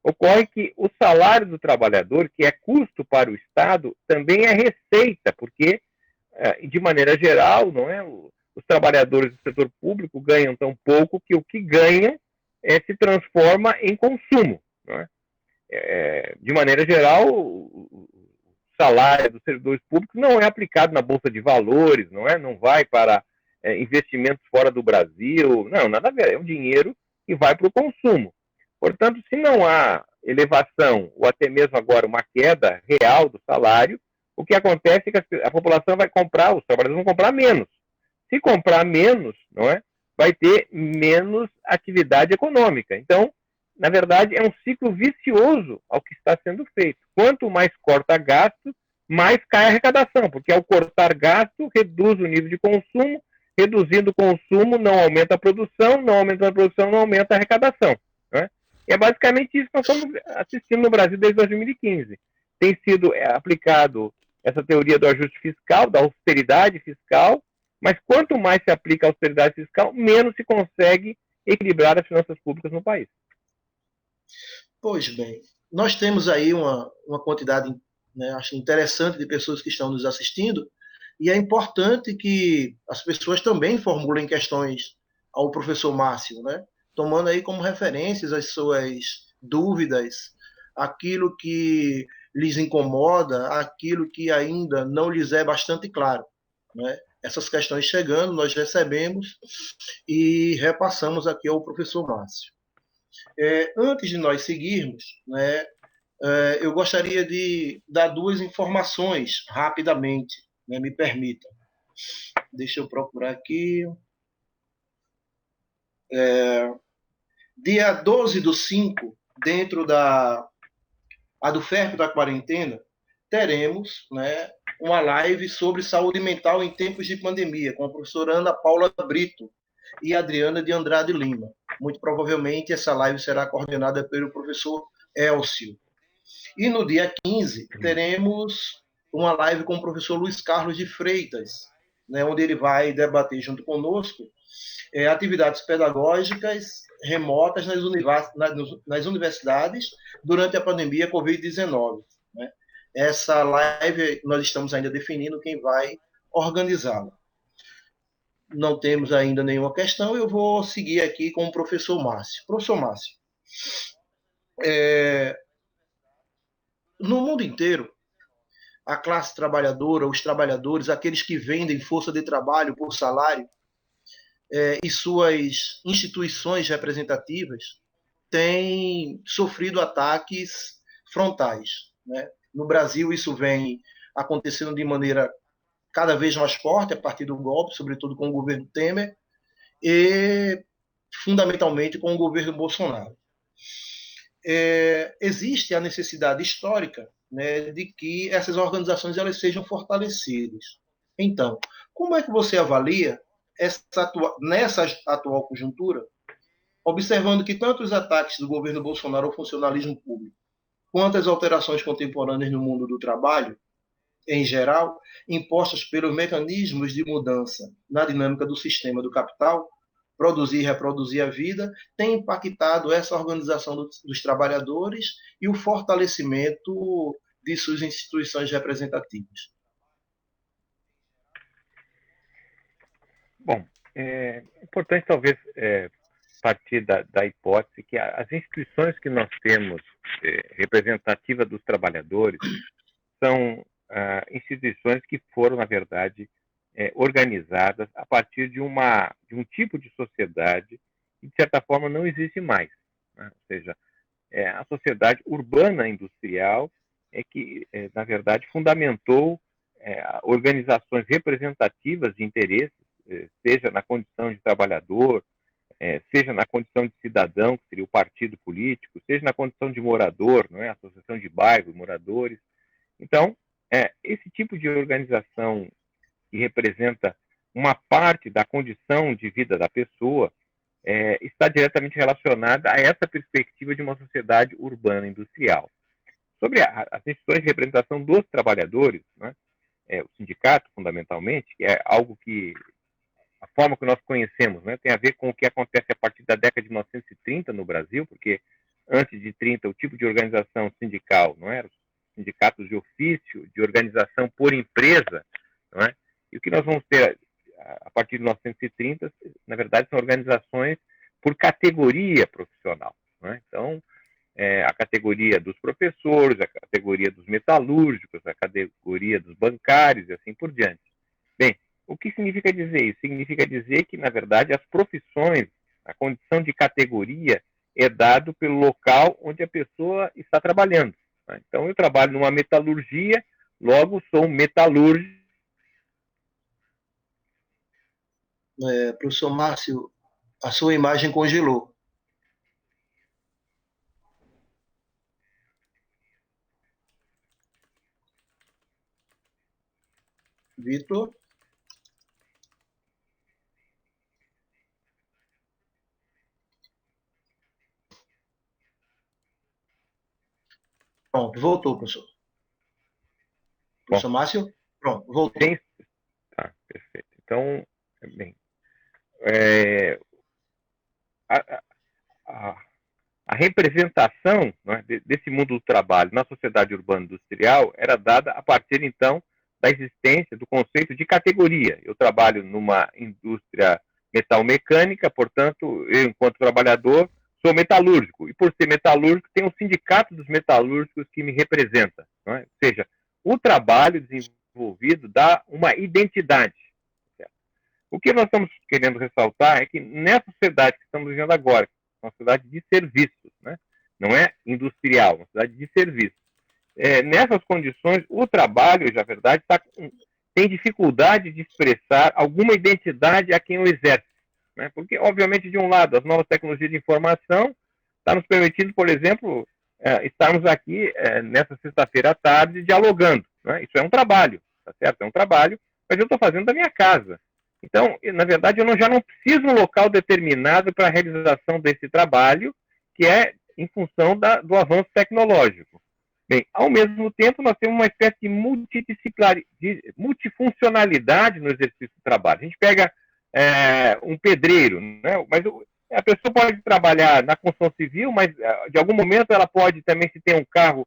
Ocorre que o salário do trabalhador, que é custo para o Estado, também é receita, porque, de maneira geral, não é, os trabalhadores do setor público ganham tão pouco que o que ganham se transforma em consumo. Não é? De maneira geral, o salário dos servidores públicos não é aplicado na Bolsa de Valores, não vai para investimentos fora do Brasil, não, nada a ver, é um dinheiro que vai para o consumo. Portanto, se não há elevação ou até mesmo agora uma queda real do salário, o que acontece é que a população vai comprar, os trabalhadores vão comprar menos. Se comprar menos, não é, vai ter menos atividade econômica. Então, na verdade, é um ciclo vicioso ao que está sendo feito. Quanto mais corta gasto, mais cai a arrecadação, porque ao cortar gasto, reduz o nível de consumo, reduzindo o consumo, não aumenta a produção, não aumenta a produção, não aumenta a arrecadação. Não é? E é basicamente isso que nós estamos assistindo no Brasil desde 2015. Tem sido aplicado essa teoria do ajuste fiscal, da austeridade fiscal, mas quanto mais se aplica a austeridade fiscal, menos se consegue equilibrar as finanças públicas no país. Pois bem, nós temos aí uma quantidade, né, acho interessante de pessoas que estão nos assistindo, e é importante que as pessoas também formulem questões ao professor Márcio, né, tomando aí como referências as suas dúvidas, aquilo que lhes incomoda, aquilo que ainda não lhes é bastante claro. Né? Essas questões chegando, nós recebemos e repassamos aqui ao professor Márcio. Antes de nós seguirmos, né, eu gostaria de dar duas informações rapidamente, né, me permita. Deixa eu procurar aqui. Dia 12/5, dentro da ADUFERP da quarentena, teremos, né, uma live sobre saúde mental em tempos de pandemia, com a professora Ana Paula Brito e Adriana de Andrade Lima. Muito provavelmente essa live será coordenada pelo professor Elcio. E no dia 15, teremos uma live com o professor Luiz Carlos de Freitas, né, onde ele vai debater junto conosco atividades pedagógicas remotas nas universidades durante a pandemia Covid-19. Né? Essa live nós estamos ainda definindo quem vai organizá-la. Não temos ainda nenhuma questão, eu vou seguir aqui com o professor Márcio. Professor Márcio, no mundo inteiro, a classe trabalhadora, os trabalhadores, aqueles que vendem força de trabalho por salário, e suas instituições representativas têm sofrido ataques frontais. Né? No Brasil, isso vem acontecendo de maneira cada vez mais forte a partir do golpe, sobretudo com o governo Temer, e fundamentalmente com o governo Bolsonaro. Existe a necessidade histórica, né, de que essas organizações elas sejam fortalecidas. Então, como é que você avalia nessa atual conjuntura, observando que tanto os ataques do governo Bolsonaro ao funcionalismo público, quanto as alterações contemporâneas no mundo do trabalho, em geral, impostas pelos mecanismos de mudança na dinâmica do sistema do capital, produzir e reproduzir a vida, tem impactado essa organização dos trabalhadores e o fortalecimento de suas instituições representativas. Bom, é importante talvez partir da hipótese que as instituições que nós temos representativas dos trabalhadores são instituições que foram, na verdade, organizadas a partir de um tipo de sociedade que, de certa forma, não existe mais, né? Ou seja, a sociedade urbana industrial é que, na verdade, fundamentou organizações representativas de interesses, seja na condição de trabalhador, seja na condição de cidadão, que seria o partido político, seja na condição de morador, não é? A associação de bairro, moradores. Então, esse tipo de organização que representa uma parte da condição de vida da pessoa está diretamente relacionada a essa perspectiva de uma sociedade urbana industrial. Sobre as instituições de representação dos trabalhadores, né, o sindicato, fundamentalmente, que é algo que a forma que nós conhecemos, né, tem a ver com o que acontece a partir da década de 1930 no Brasil, porque antes de 30 o tipo de organização sindical não era sindicatos de ofício, de organização por empresa, não é? E o que nós vamos ter a partir de 1930, na verdade, são organizações por categoria profissional, não é? Então, a categoria dos professores, a categoria dos metalúrgicos, a categoria dos bancários e assim por diante. Bem, o que significa dizer isso? Significa dizer que, na verdade, as profissões, a condição de categoria é dado pelo local onde a pessoa está trabalhando. Né? Então, eu trabalho numa metalurgia, logo sou um metalúrgico. Professor Márcio, a sua imagem congelou. Vitor? Pronto, voltou, professor. Professor Márcio? Pronto, voltou. Tá, perfeito. Então, bem, a representação, né, desse mundo do trabalho na sociedade urbana industrial era dada a partir, então, da existência do conceito de categoria. Eu trabalho numa indústria metalmecânica, portanto, eu, enquanto trabalhador, sou metalúrgico. E por ser metalúrgico, tem um sindicato dos metalúrgicos que me representa. Não é? Ou seja, o trabalho desenvolvido dá uma identidade. Certo? O que nós estamos querendo ressaltar é que nessa sociedade que estamos vivendo agora, uma sociedade de serviços, né? Não é industrial, uma sociedade de serviços. Nessas condições, o trabalho, na verdade, tem dificuldade de expressar alguma identidade a quem o exerce. Né? Porque, obviamente, de um lado, as novas tecnologias de informação estão nos permitindo, por exemplo, estarmos aqui nessa sexta-feira à tarde dialogando. Né? Isso é um trabalho, tá certo? É um trabalho, mas eu estou fazendo da minha casa. Então, na verdade, eu já não preciso de um local determinado para a realização desse trabalho, que é em função do avanço tecnológico. Bem, ao mesmo tempo, nós temos uma espécie de multifuncionalidade no exercício do trabalho. A gente pega um pedreiro, né? Mas a pessoa pode trabalhar na construção civil, mas de algum momento ela pode também, se tem um carro,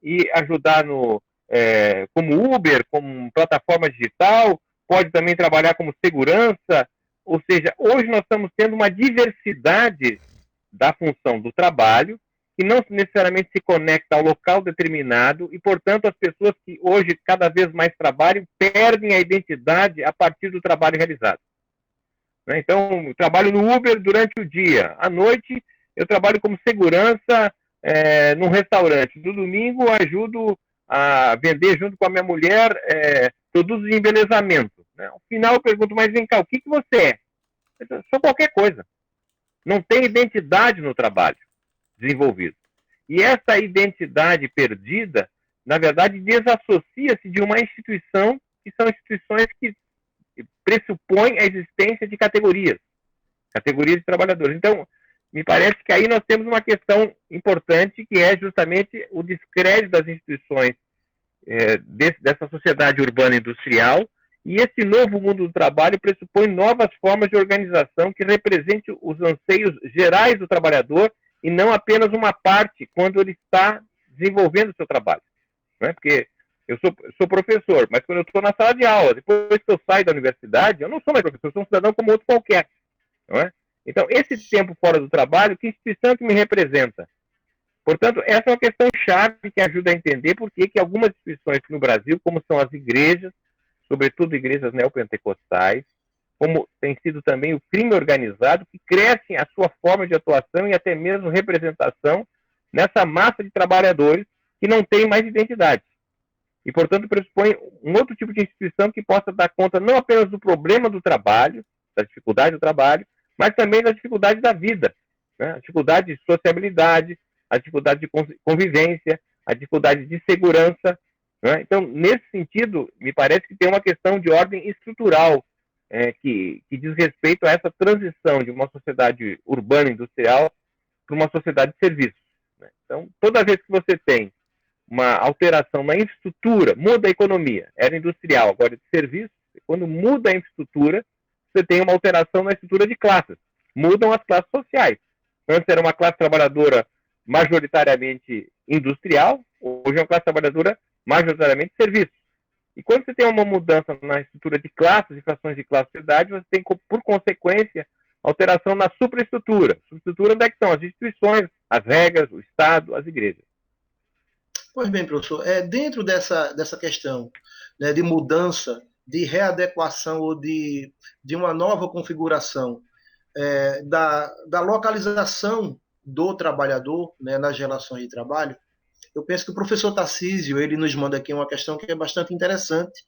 e ajudar como Uber, como plataforma digital, pode também trabalhar como segurança. Ou seja, hoje nós estamos tendo uma diversidade da função do trabalho, que não necessariamente se conecta ao local determinado e, portanto, as pessoas que hoje cada vez mais trabalham perdem a identidade a partir do trabalho realizado. Então, eu trabalho no Uber durante o dia. À noite, eu trabalho como segurança num restaurante. No domingo, eu ajudo a vender, junto com a minha mulher, produtos de embelezamento. Ao final, eu pergunto, mas vem cá, o que você é? Eu sou qualquer coisa. Não tem identidade no trabalho desenvolvido. E essa identidade perdida, na verdade, desassocia-se de uma instituição, que são instituições que pressupõem a existência de categorias de trabalhadores. Então, me parece que aí nós temos uma questão importante, que é justamente o descrédito das instituições dessa sociedade urbana industrial, E esse novo mundo do trabalho pressupõe novas formas de organização que representem os anseios gerais do trabalhador e não apenas uma parte quando ele está desenvolvendo o seu trabalho. Né? Porque eu sou professor, mas quando eu estou na sala de aula, depois que eu saio da universidade, eu não sou mais professor, eu sou um cidadão como outro qualquer. Não é? Então, esse tempo fora do trabalho, que instituição que me representa? Portanto, essa é uma questão chave que ajuda a entender por que algumas instituições no Brasil, como são as igrejas, sobretudo igrejas neopentecostais, como tem sido também o crime organizado, que crescem a sua forma de atuação e até mesmo representação nessa massa de trabalhadores que não tem mais identidade. E, portanto, pressupõe um outro tipo de instituição que possa dar conta não apenas do problema do trabalho, da dificuldade do trabalho, mas também da dificuldade da vida, né? A dificuldade de sociabilidade, a dificuldade de convivência, a dificuldade de segurança. Né? Então, nesse sentido, me parece que tem uma questão de ordem estrutural que diz respeito a essa transição de uma sociedade urbana industrial para uma sociedade de serviços. Né? Então, toda vez que você tem uma alteração na infraestrutura, muda a economia, era industrial, agora é de serviço, quando muda a infraestrutura, você tem uma alteração na estrutura de classes, mudam as classes sociais. Antes era uma classe trabalhadora majoritariamente industrial, hoje é uma classe trabalhadora majoritariamente de serviços. E quando você tem uma mudança na estrutura de classes, de frações de classe e sociedade, você tem, por consequência, alteração na superestrutura. Superestrutura onde é que estão as instituições, as regras, o Estado, as igrejas. Pois bem, professor, dentro dessa questão, né, de mudança, de readequação ou de uma nova configuração da localização do trabalhador, né, nas relações de trabalho, eu penso que o professor Tarcísio ele nos manda aqui uma questão que é bastante interessante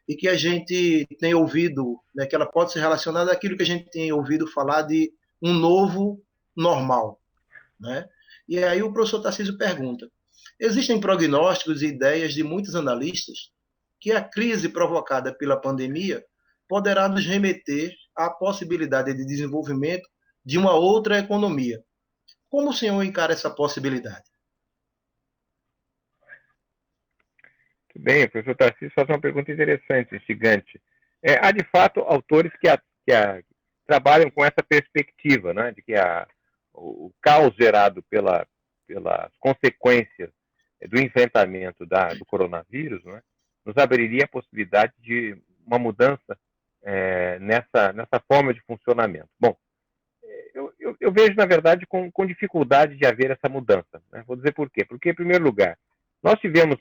e que a gente tem ouvido, né, que ela pode ser relacionada àquilo que a gente tem ouvido falar de um novo normal. Né? E aí o professor Tarcísio pergunta: existem prognósticos e ideias de muitos analistas que a crise provocada pela pandemia poderá nos remeter à possibilidade de desenvolvimento de uma outra economia. Como o senhor encara essa possibilidade? Muito bem, o professor Tarcísio faz uma pergunta interessante, instigante. Há, de fato, autores que trabalham com essa perspectiva, né, de que o caos gerado pelas consequências do enfrentamento do coronavírus, né, nos abriria a possibilidade de uma mudança nessa forma de funcionamento. Bom, eu vejo, na verdade, com dificuldade de haver essa mudança. Né? Vou dizer por quê. Porque, em primeiro lugar, nós tivemos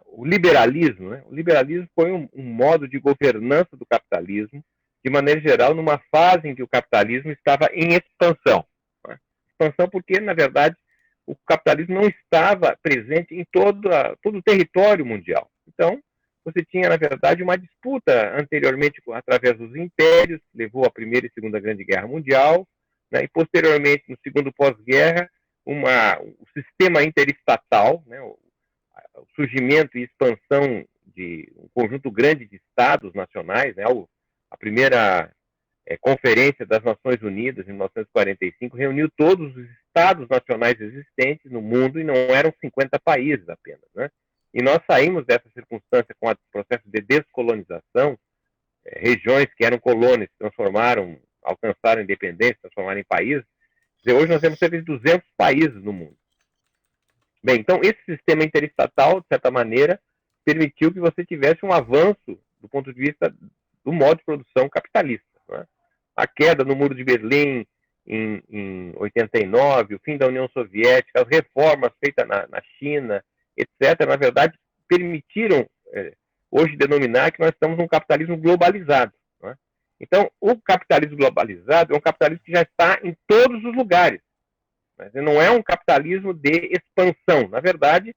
o liberalismo. Né? O liberalismo foi um modo de governança do capitalismo, de maneira geral, numa fase em que o capitalismo estava em expansão. Né? Expansão porque, na verdade, o capitalismo não estava presente em todo o território mundial. Então, você tinha, na verdade, uma disputa anteriormente através dos impérios, que levou à Primeira e Segunda Grande Guerra Mundial, né, e posteriormente, no segundo pós-guerra, o sistema interestatal, né, o surgimento e expansão de um conjunto grande de estados nacionais, né, a primeira Conferência das Nações Unidas, em 1945, reuniu todos os estados nacionais existentes no mundo, e não eram 50 países apenas, né? E nós saímos dessa circunstância com o processo de descolonização, regiões que eram colônias se transformaram, alcançaram independência, transformaram em países. Quer dizer, hoje nós temos cerca de 200 países no mundo. Bem, então esse sistema interestatal, de certa maneira, permitiu que você tivesse um avanço do ponto de vista do modo de produção capitalista. Né? A queda no Muro de Berlim em 89, o fim da União Soviética, as reformas feitas na China, etc., na verdade, permitiram hoje denominar que nós estamos num capitalismo globalizado. Né? Então, o capitalismo globalizado é um capitalismo que já está em todos os lugares. Mas não é um capitalismo de expansão. Na verdade,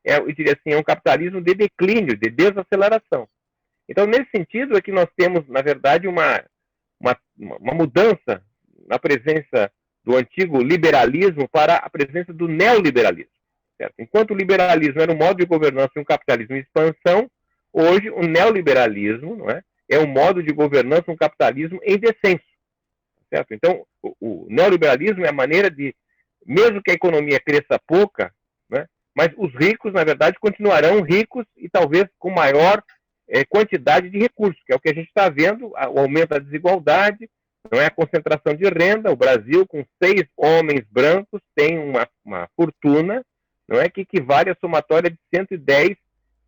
eu diria assim, é um capitalismo de declínio, de desaceleração. Então, nesse sentido, é que nós temos, na verdade, uma mudança na presença do antigo liberalismo para a presença do neoliberalismo. Certo? Enquanto o liberalismo era um modo de governança e um capitalismo em expansão, hoje o neoliberalismo, não é um modo de governança, um capitalismo em descenso. Certo? Então, o neoliberalismo é a maneira de, mesmo que a economia cresça pouca, né, mas os ricos, na verdade, continuarão ricos e talvez com maior quantidade de recursos, que é o que a gente está vendo, o aumento da desigualdade, não é a concentração de renda. O Brasil, com 6 homens brancos, tem uma fortuna, não é, que equivale à somatória de 110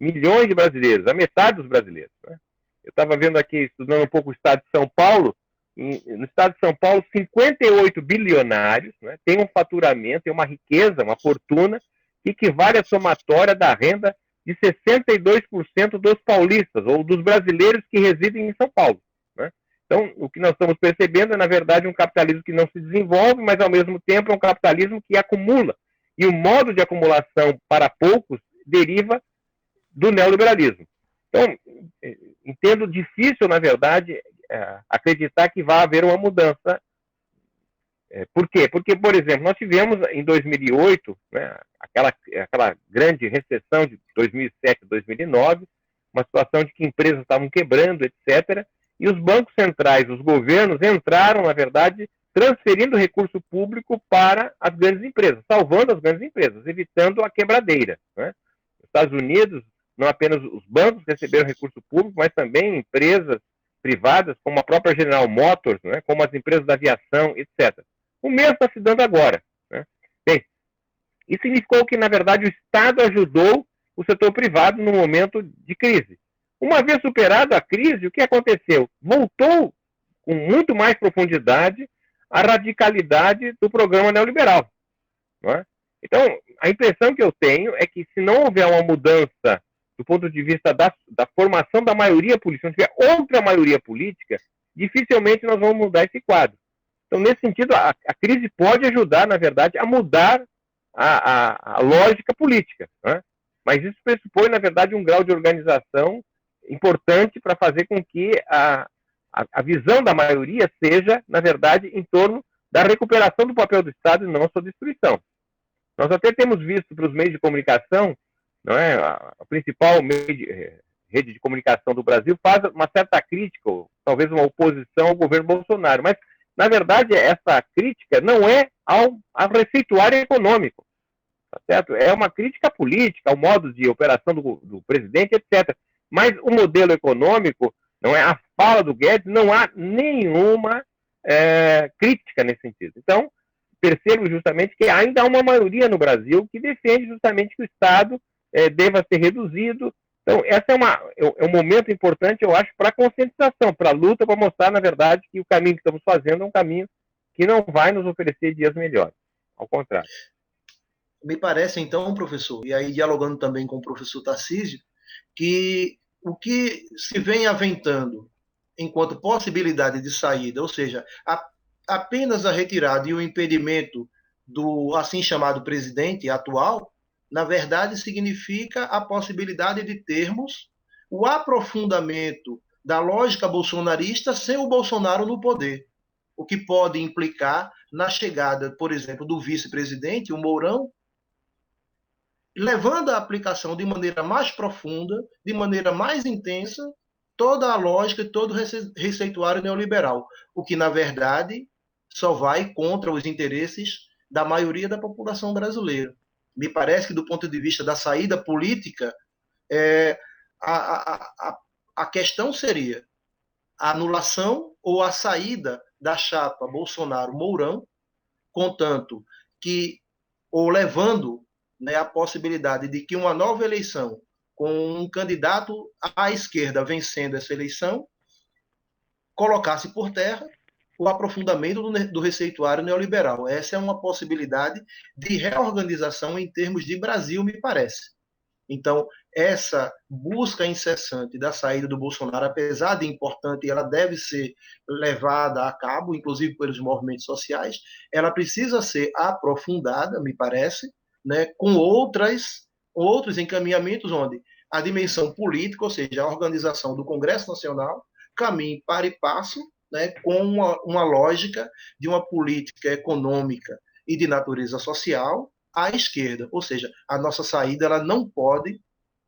milhões de brasileiros, a metade dos brasileiros. Né? Eu estava vendo aqui, estudando um pouco o estado de São Paulo. No estado de São Paulo, 58 bilionários, né, têm um faturamento, têm uma riqueza, uma fortuna, que equivale à somatória da renda de 62% dos paulistas, ou dos brasileiros que residem em São Paulo. Né? Então, o que nós estamos percebendo é, na verdade, um capitalismo que não se desenvolve, mas, ao mesmo tempo, é um capitalismo que acumula. E o modo de acumulação para poucos deriva do neoliberalismo. Então, entendo difícil, na verdade, acreditar que vai haver uma mudança. Por quê? Porque, por exemplo, nós tivemos em 2008, né, aquela grande recessão de 2007 e 2009, uma situação de que empresas estavam quebrando, etc. E os bancos centrais, os governos entraram, na verdade, transferindo recurso público para as grandes empresas, salvando as grandes empresas, evitando a quebradeira. Né? Nos Estados Unidos, não apenas os bancos receberam recurso público, mas também empresas privadas, como a própria General Motors, né, como as empresas da aviação, etc. O mesmo está se dando agora. Né? Bem, isso significou que, na verdade, o Estado ajudou o setor privado no momento de crise. Uma vez superada a crise, o que aconteceu? Voltou com muito mais profundidade a radicalidade do programa neoliberal. Não é? Então, a impressão que eu tenho é que, se não houver uma mudança do ponto de vista da formação da maioria política, se não tiver outra maioria política, dificilmente nós vamos mudar esse quadro. Então, nesse sentido, a crise pode ajudar, na verdade, a mudar a lógica política. Né? Mas isso pressupõe, na verdade, um grau de organização importante para fazer com que a visão da maioria seja, na verdade, em torno da recuperação do papel do Estado e não a sua destruição. Nós até temos visto para os meios de comunicação, não é, a principal rede de comunicação do Brasil faz uma certa crítica, ou talvez uma oposição ao governo Bolsonaro, mas, na verdade, essa crítica não é ao receituário econômico, tá certo? É uma crítica política, ao modo de operação do presidente, etc. Mas o modelo econômico, não é, a fala do Guedes, não há nenhuma crítica nesse sentido. Então, percebo justamente que ainda há uma maioria no Brasil que defende justamente que o Estado deva ser reduzido. Então, esse é um momento importante, eu acho, para a conscientização, para a luta, para mostrar, na verdade, que o caminho que estamos fazendo é um caminho que não vai nos oferecer dias melhores. Ao contrário. Me parece, então, professor, e aí dialogando também com o professor Tarcísio, que o que se vem aventando enquanto possibilidade de saída, ou seja, apenas a retirada e o impedimento do assim chamado presidente atual, na verdade, significa a possibilidade de termos o aprofundamento da lógica bolsonarista sem o Bolsonaro no poder, o que pode implicar na chegada, por exemplo, do vice-presidente, o Mourão, levando a aplicação de maneira mais profunda, de maneira mais intensa, toda a lógica e todo o receituário neoliberal, o que, na verdade, só vai contra os interesses da maioria da população brasileira. Me parece que, do ponto de vista da saída política, a questão seria a anulação ou a saída da chapa Bolsonaro-Mourão, contanto que, ou levando, né, a possibilidade de que uma nova eleição, com um candidato à esquerda vencendo essa eleição, colocasse por terra o aprofundamento do receituário neoliberal. Essa é uma possibilidade de reorganização em termos de Brasil, me parece. Então, essa busca incessante da saída do Bolsonaro, apesar de importante, ela deve ser levada a cabo, inclusive pelos movimentos sociais, ela precisa ser aprofundada, me parece, né, com outros encaminhamentos, onde a dimensão política, ou seja, a organização do Congresso Nacional, caminhe para e passo, né, com uma lógica de uma política econômica e de natureza social à esquerda. Ou seja, a nossa saída ela não pode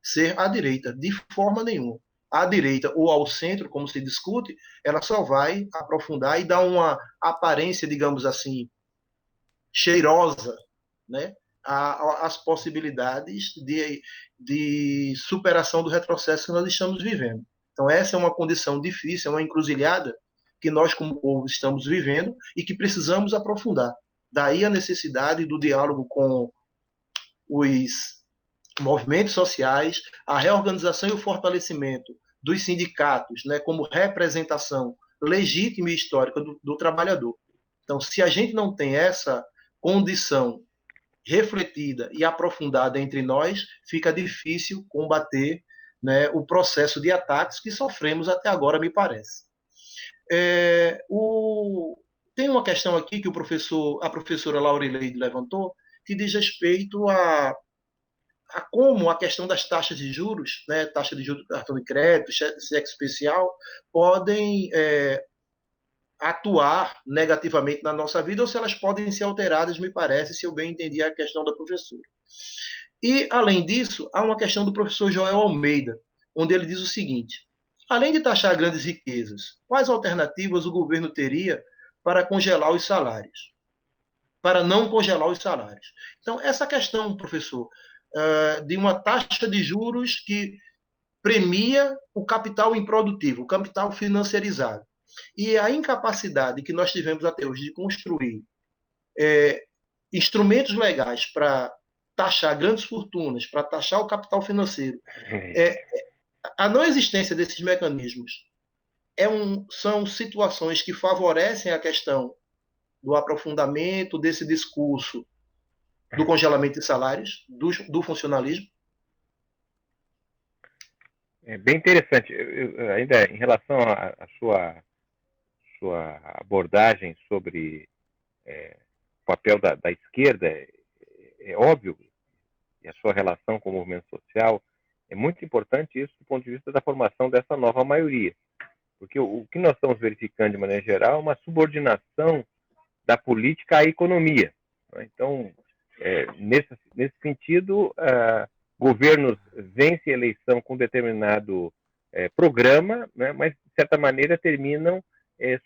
ser à direita, de forma nenhuma. À direita ou ao centro, como se discute, ela só vai aprofundar e dar uma aparência, digamos assim, cheirosa, né, as possibilidades de superação do retrocesso que nós estamos vivendo. Então, essa é uma condição difícil, é uma encruzilhada que nós, como povo, estamos vivendo e que precisamos aprofundar. Daí a necessidade do diálogo com os movimentos sociais, a reorganização e o fortalecimento dos sindicatos, né, como representação legítima e histórica do trabalhador. Então, se a gente não tem essa condição refletida e aprofundada entre nós, fica difícil combater, né, o processo de ataques que sofremos até agora, me parece. Tem uma questão aqui que a professora Laurileide levantou, que diz respeito a como a questão das taxas de juros, né, taxa de juros do cartão de crédito, cheque especial, podem atuar negativamente na nossa vida, ou se elas podem ser alteradas, me parece, se eu bem entendi a questão da professora. E, além disso, há uma questão do professor Joel Almeida, onde ele diz o seguinte: além de taxar grandes riquezas, quais alternativas o governo teria para congelar os salários? Para não congelar os salários. Então, essa questão, professor, de uma taxa de juros que premia o capital improdutivo, o capital financiarizado, e a incapacidade que nós tivemos até hoje de construir instrumentos legais para taxar grandes fortunas, para taxar o capital financeiro, a não existência desses mecanismos são situações que favorecem a questão do aprofundamento desse discurso do congelamento de salários, do funcionalismo. É bem interessante. Ainda em relação à sua abordagem sobre o papel da esquerda, é óbvio, e a sua relação com o movimento social, é muito importante isso do ponto de vista da formação dessa nova maioria. Porque o que nós estamos verificando de maneira geral é uma subordinação da política à economia. Então, nesse sentido, governos vencem a eleição com determinado programa, né, mas, de certa maneira, terminam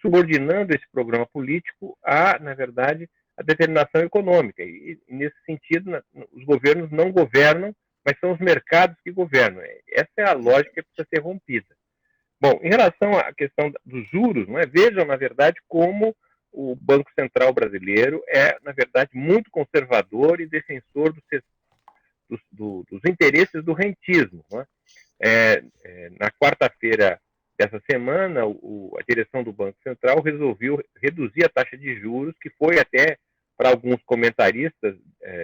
subordinando esse programa político na verdade, a determinação econômica. E nesse sentido, os governos não governam, mas são os mercados que governam. Essa é a lógica que precisa ser rompida. Bom, em relação à questão dos juros, vejam, na verdade, como o Banco Central brasileiro na verdade, muito conservador e defensor dos interesses do rentismo. Na quarta-feira dessa semana, a direção do Banco Central resolveu reduzir a taxa de juros, que foi até, para alguns comentaristas,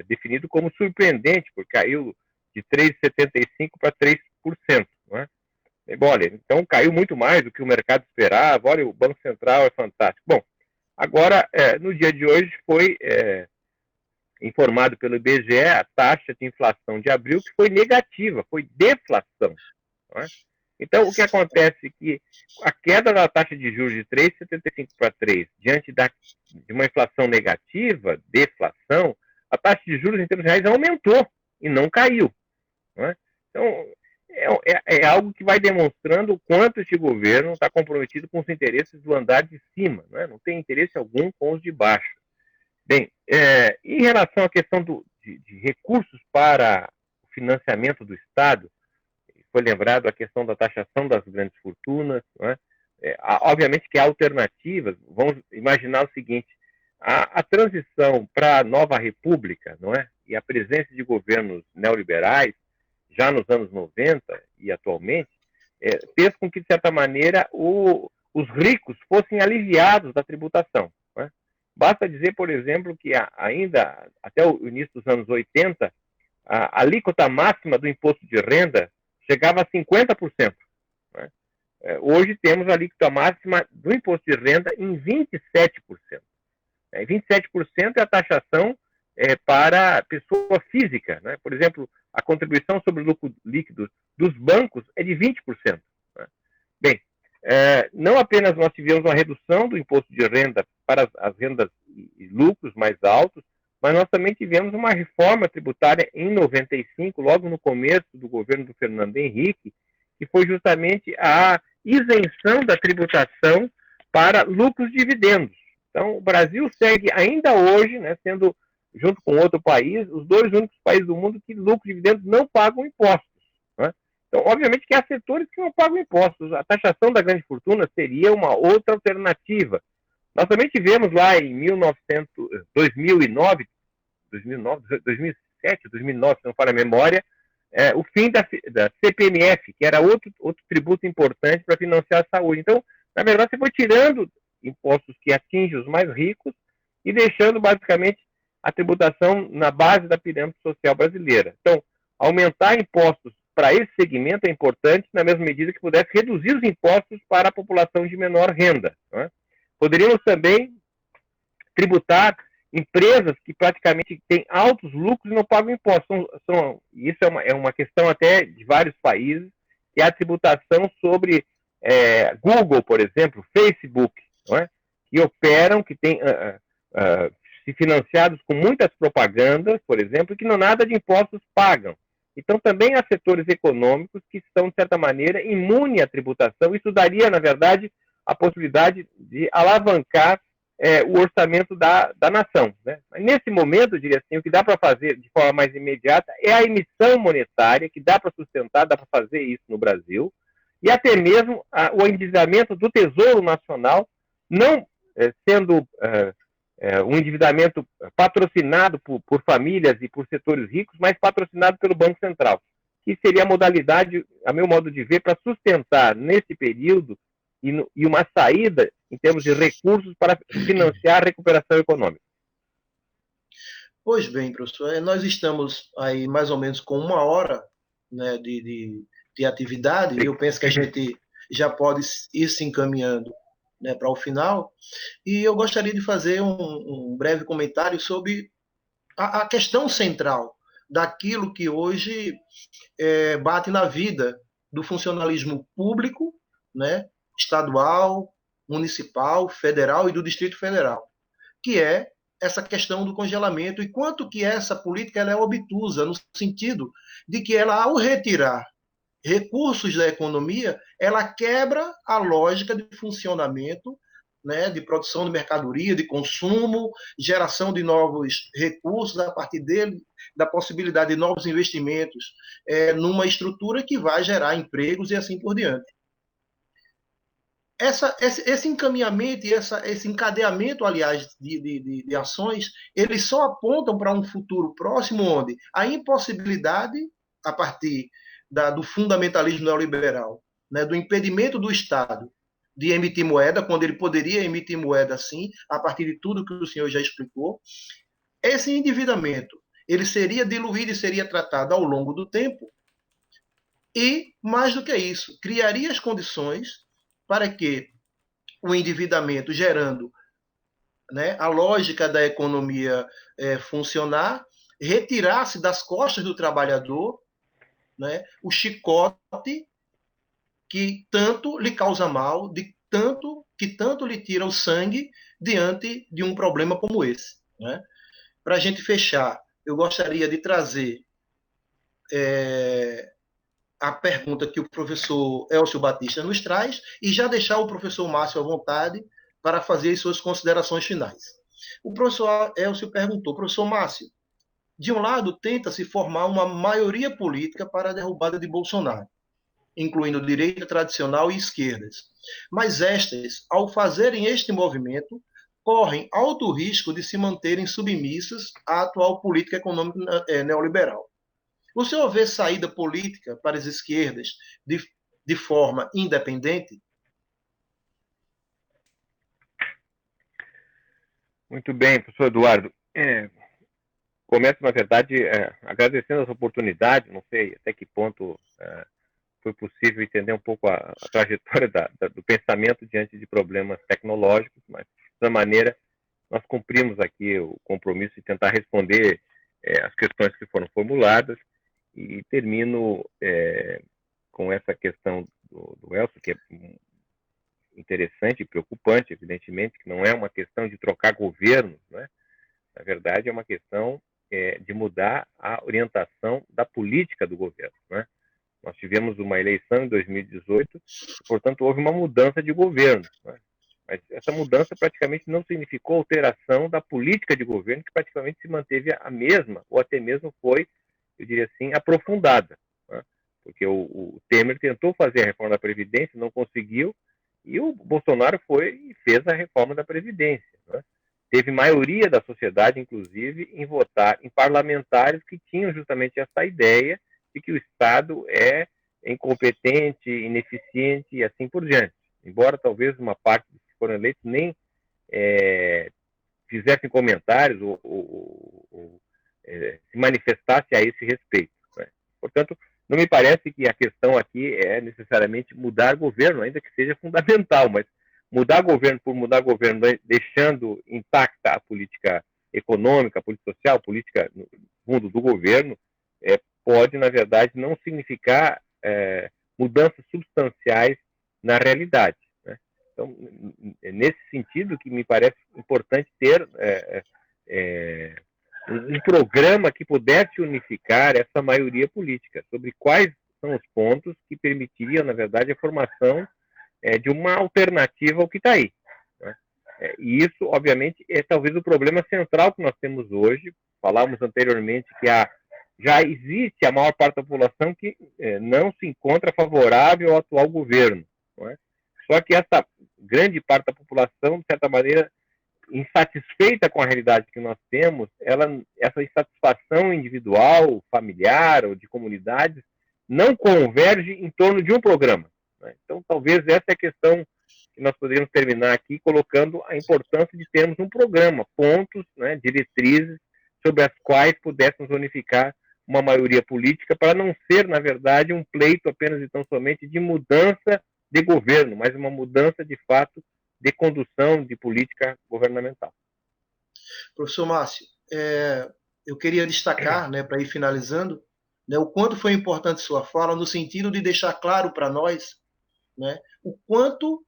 definido como surpreendente, porque caiu de 3,75% para 3%. Bom, olha, então caiu muito mais do que o mercado esperava. Olha, o Banco Central é fantástico. Bom, agora, no dia de hoje, foi informado pelo IBGE a taxa de inflação de abril, que foi negativa, foi deflação. Então, o que acontece é que a queda da taxa de juros de 3,75 para 3, diante de uma inflação negativa, deflação, a taxa de juros em termos reais aumentou e não caiu. Então, é algo que vai demonstrando o quanto este governo está comprometido com os interesses do andar de cima, não tem interesse algum com os de baixo. Bem, em relação à questão de recursos para o financiamento do Estado, foi lembrado a questão da taxação das grandes fortunas. Obviamente que há alternativas. Vamos imaginar o seguinte: a transição para a nova república, e a presença de governos neoliberais, já nos anos 90 e atualmente, fez com que, de certa maneira, os ricos fossem aliviados da tributação. Basta dizer, por exemplo, que ainda até o início dos anos 80, a alíquota máxima do imposto de renda chegava a 50%. Hoje temos a alíquota máxima do imposto de renda em 27%. 27% é a taxação para pessoa física. Por exemplo, a contribuição sobre o lucro líquido dos bancos é de 20%. Bem, não apenas nós tivemos uma redução do imposto de renda para as rendas e lucros mais altos, mas nós também tivemos uma reforma tributária em 95, logo no começo do governo do Fernando Henrique, que foi justamente a isenção da tributação para lucros e dividendos. Então, o Brasil segue ainda hoje, sendo junto com outro país, os dois únicos países do mundo que lucro e dividendos não pagam impostos. Né? Então, obviamente que há setores que não pagam impostos. A taxação da grande fortuna seria uma outra alternativa. Nós também tivemos lá em 2009, 2007, 2009, se não falha a memória, o fim da CPMF, que era outro tributo importante para financiar a saúde. Então, na verdade, você foi tirando impostos que atingem os mais ricos e deixando, basicamente, a tributação na base da pirâmide social brasileira. Então, aumentar impostos para esse segmento é importante, na mesma medida que pudesse reduzir os impostos para a população de menor renda. Né? Poderíamos também tributar empresas que praticamente têm altos lucros e não pagam impostos. Isso é uma questão até de vários países, que é a tributação sobre Google, por exemplo, Facebook, não é? Que operam, que têm se financiados com muitas propagandas, por exemplo, que não nada de impostos pagam. Então, também há setores econômicos que estão, de certa maneira, imunes à tributação. Isso daria, na verdade, a possibilidade de alavancar o orçamento da nação. Né? Mas nesse momento, eu diria assim, o que dá para fazer de forma mais imediata é a emissão monetária, que dá para sustentar, dá para fazer isso no Brasil, e até mesmo o endividamento do Tesouro Nacional, não sendo um endividamento patrocinado por famílias e por setores ricos, mas patrocinado pelo Banco Central, que seria a modalidade, a meu modo de ver, para sustentar nesse período e uma saída em termos de recursos para financiar a recuperação econômica. Pois bem, professor, nós estamos aí mais ou menos com 1 hora, né, de atividade, e eu penso que a gente já pode ir se encaminhando, né, para o final, e eu gostaria de fazer um breve comentário sobre a questão central daquilo que hoje bate na vida do funcionalismo público, né, estadual, municipal, federal e do Distrito Federal, que é essa questão do congelamento e quanto que essa política ela é obtusa, no sentido de que ela, ao retirar recursos da economia, ela quebra a lógica de funcionamento, né, de produção de mercadoria, de consumo, geração de novos recursos a partir dele, da possibilidade de novos investimentos numa estrutura que vai gerar empregos e assim por diante. Esse encaminhamento e esse encadeamento, aliás, de ações, eles só apontam para um futuro próximo onde a impossibilidade, a partir do fundamentalismo neoliberal, né, do impedimento do Estado de emitir moeda, quando ele poderia emitir moeda sim, a partir de tudo que o senhor já explicou, esse endividamento ele seria diluído e seria tratado ao longo do tempo e, mais do que isso, criaria as condições para que o endividamento gerando, né, a lógica da economia funcionar, retirasse das costas do trabalhador, né, o chicote que tanto lhe causa mal, que tanto lhe tira o sangue diante de um problema como esse. Né? Para a gente fechar, eu gostaria de trazer a pergunta que o professor Elcio Batista nos traz e já deixar o professor Márcio à vontade para fazer as suas considerações finais. O professor Elcio perguntou, professor Márcio, de um lado tenta-se formar uma maioria política para a derrubada de Bolsonaro, incluindo direita tradicional e esquerdas. Mas estas, ao fazerem este movimento, correm alto risco de se manterem submissas à atual política econômica neoliberal. O senhor vê saída política para as esquerdas de forma independente? Muito bem, professor Eduardo. Começo, na verdade, agradecendo essa oportunidade, não sei até que ponto foi possível entender um pouco a trajetória do pensamento diante de problemas tecnológicos, mas, de toda maneira, nós cumprimos aqui o compromisso de tentar responder as questões que foram formuladas e termino com essa questão do Elcio, que é interessante e preocupante, evidentemente, que não é uma questão de trocar governo, né? Na verdade, é uma questão de mudar a orientação da política do governo, né? Nós tivemos uma eleição em 2018, portanto, houve uma mudança de governo, né? Mas essa mudança praticamente não significou alteração da política de governo, que praticamente se manteve a mesma, ou até mesmo foi, eu diria assim, aprofundada. Né? Porque o Temer tentou fazer a reforma da Previdência, não conseguiu, e o Bolsonaro foi e fez a reforma da Previdência. Né? Teve maioria da sociedade, inclusive, em votar em parlamentares que tinham justamente essa ideia de que o Estado é incompetente, ineficiente e assim por diante. Embora talvez uma parte dos que foram eleitos nem fizessem comentários ou se manifestasse a esse respeito. Né? Portanto, não me parece que a questão aqui é necessariamente mudar governo, ainda que seja fundamental, mas mudar governo por mudar governo, deixando intacta a política econômica, a política social, a política no fundo do governo, pode, na verdade, não significar mudanças substanciais na realidade. Né? Então, é nesse sentido que me parece importante ter um programa que pudesse unificar essa maioria política, sobre quais são os pontos que permitiriam, na verdade, a formação de uma alternativa ao que está aí. Né? E isso, obviamente, é talvez o problema central que nós temos hoje. Falávamos anteriormente que já existe a maior parte da população que não se encontra favorável ao atual governo. Não é? Só que essa grande parte da população, de certa maneira, insatisfeita com a realidade que nós temos, essa insatisfação individual, familiar ou de comunidades não converge em torno de um programa. Né? Então, talvez essa é a questão que nós poderíamos terminar aqui colocando a importância de termos um programa, pontos, né, diretrizes sobre as quais pudéssemos unificar uma maioria política para não ser, na verdade, um pleito apenas e tão somente de mudança de governo, mas uma mudança, de fato, de condução de política governamental. Professor Márcio, eu queria destacar, né, para ir finalizando, né, o quanto foi importante sua fala no sentido de deixar claro para nós, né, o quanto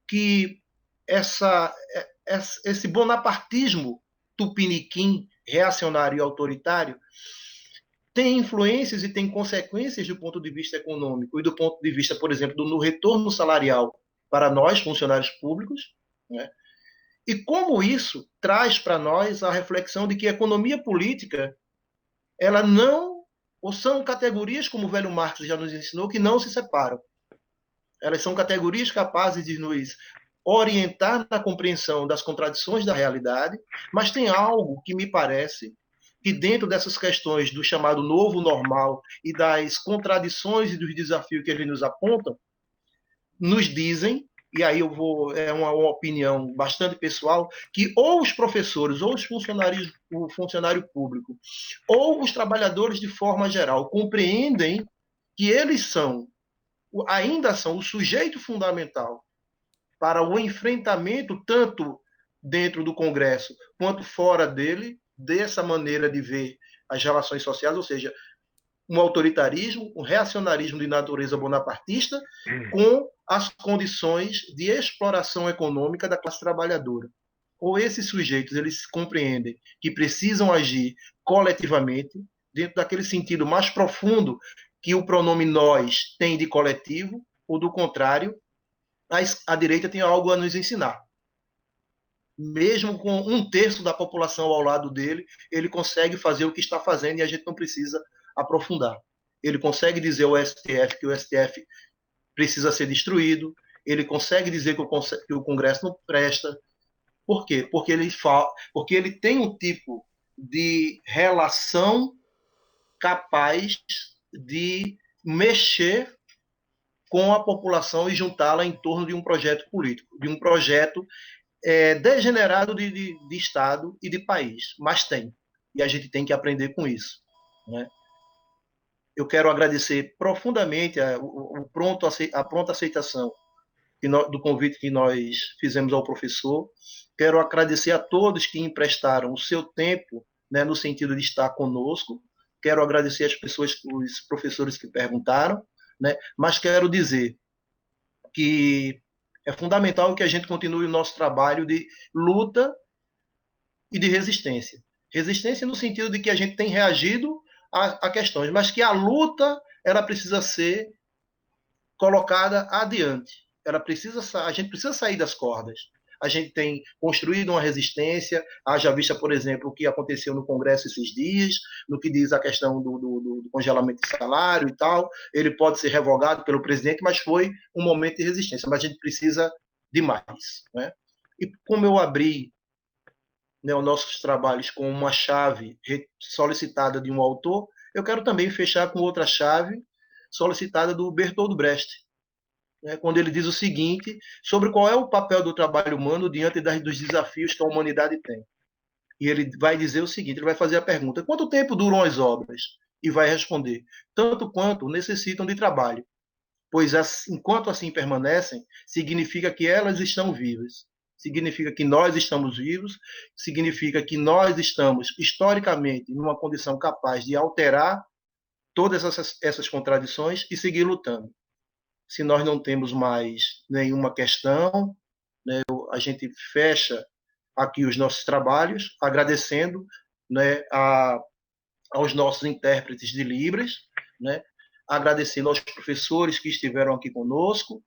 que esse bonapartismo tupiniquim, reacionário e autoritário tem influências e tem consequências do ponto de vista econômico e do ponto de vista, por exemplo, do retorno salarial para nós, funcionários públicos, né? E como isso traz para nós a reflexão de que a economia política, ela não, ou são categorias, como o velho Marx já nos ensinou, que não se separam. Elas são categorias capazes de nos orientar na compreensão das contradições da realidade, mas tem algo que me parece que dentro dessas questões do chamado novo normal e das contradições e dos desafios que eles nos apontam, nos dizem, e aí eu vou, é uma opinião bastante pessoal, que ou os professores, ou os funcionários, o funcionário público, ou os trabalhadores de forma geral compreendem que eles ainda são o sujeito fundamental para o enfrentamento, tanto dentro do Congresso quanto fora dele, dessa maneira de ver as relações sociais, ou seja, um autoritarismo, um reacionarismo de natureza bonapartista, com as condições de exploração econômica da classe trabalhadora. Ou esses sujeitos, eles compreendem que precisam agir coletivamente, dentro daquele sentido mais profundo que o pronome nós tem de coletivo, ou do contrário, a direita tem algo a nos ensinar. Mesmo com 1/3 da população ao lado dele, ele consegue fazer o que está fazendo e a gente não precisa aprofundar. Ele consegue dizer ao STF que o STF precisa ser destruído, ele consegue dizer que o Congresso não presta. Por quê? Porque ele tem um tipo de relação capaz de mexer com a população e juntá-la em torno de um projeto político, de um projeto degenerado de Estado e de país, mas tem. E a gente tem que aprender com isso. Né? Eu quero agradecer profundamente a pronta aceitação do convite que nós fizemos ao professor. Quero agradecer a todos que emprestaram o seu tempo, né, no sentido de estar conosco. Quero agradecer as pessoas, os professores que perguntaram, né? Mas quero dizer que é fundamental que a gente continue o nosso trabalho de luta e de resistência. Resistência no sentido de que a gente tem reagido a questões, mas que a luta ela precisa ser colocada adiante. A gente precisa sair das cordas. a gente tem construído uma resistência, haja vista, por exemplo, o que aconteceu no Congresso esses dias, no que diz a questão do congelamento de salário e tal. Ele pode ser revogado pelo presidente, mas foi um momento de resistência. Mas a gente precisa de mais, né? E como eu abri, né, os nossos trabalhos com uma chave solicitada de um autor, eu quero também fechar com outra chave solicitada do Bertold Brecht, né, quando ele diz o seguinte sobre qual é o papel do trabalho humano diante dos desafios que a humanidade tem. E ele vai dizer o seguinte, ele vai fazer a pergunta: quanto tempo duram as obras? E vai responder: tanto quanto necessitam de trabalho, pois enquanto assim permanecem, significa que elas estão vivas. Significa que nós estamos vivos, significa que nós estamos historicamente numa condição capaz de alterar todas essas contradições e seguir lutando. Se nós não temos mais nenhuma questão, né, a gente fecha aqui os nossos trabalhos, agradecendo, né, aos nossos intérpretes de Libras, né, agradecendo aos professores que estiveram aqui conosco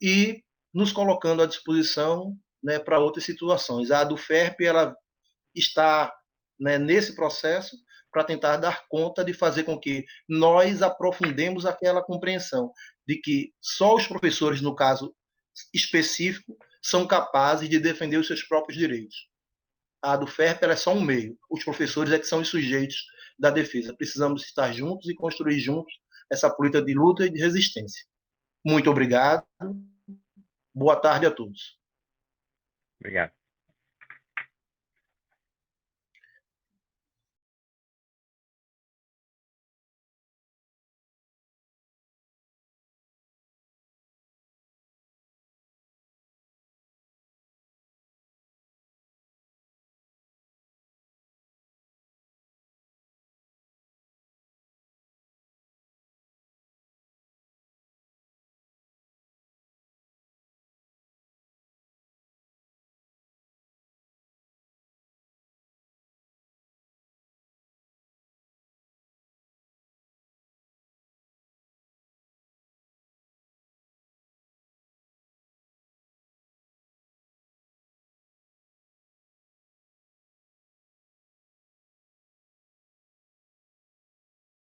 e nos colocando à disposição, né, para outras situações. A do FERP ela está, né, nesse processo para tentar dar conta de fazer com que nós aprofundemos aquela compreensão de que só os professores, no caso específico, são capazes de defender os seus próprios direitos. A do FERP é só um meio. Os professores é que são os sujeitos da defesa. Precisamos estar juntos e construir juntos essa política de luta e de resistência. Muito obrigado. Boa tarde a todos. Obrigado.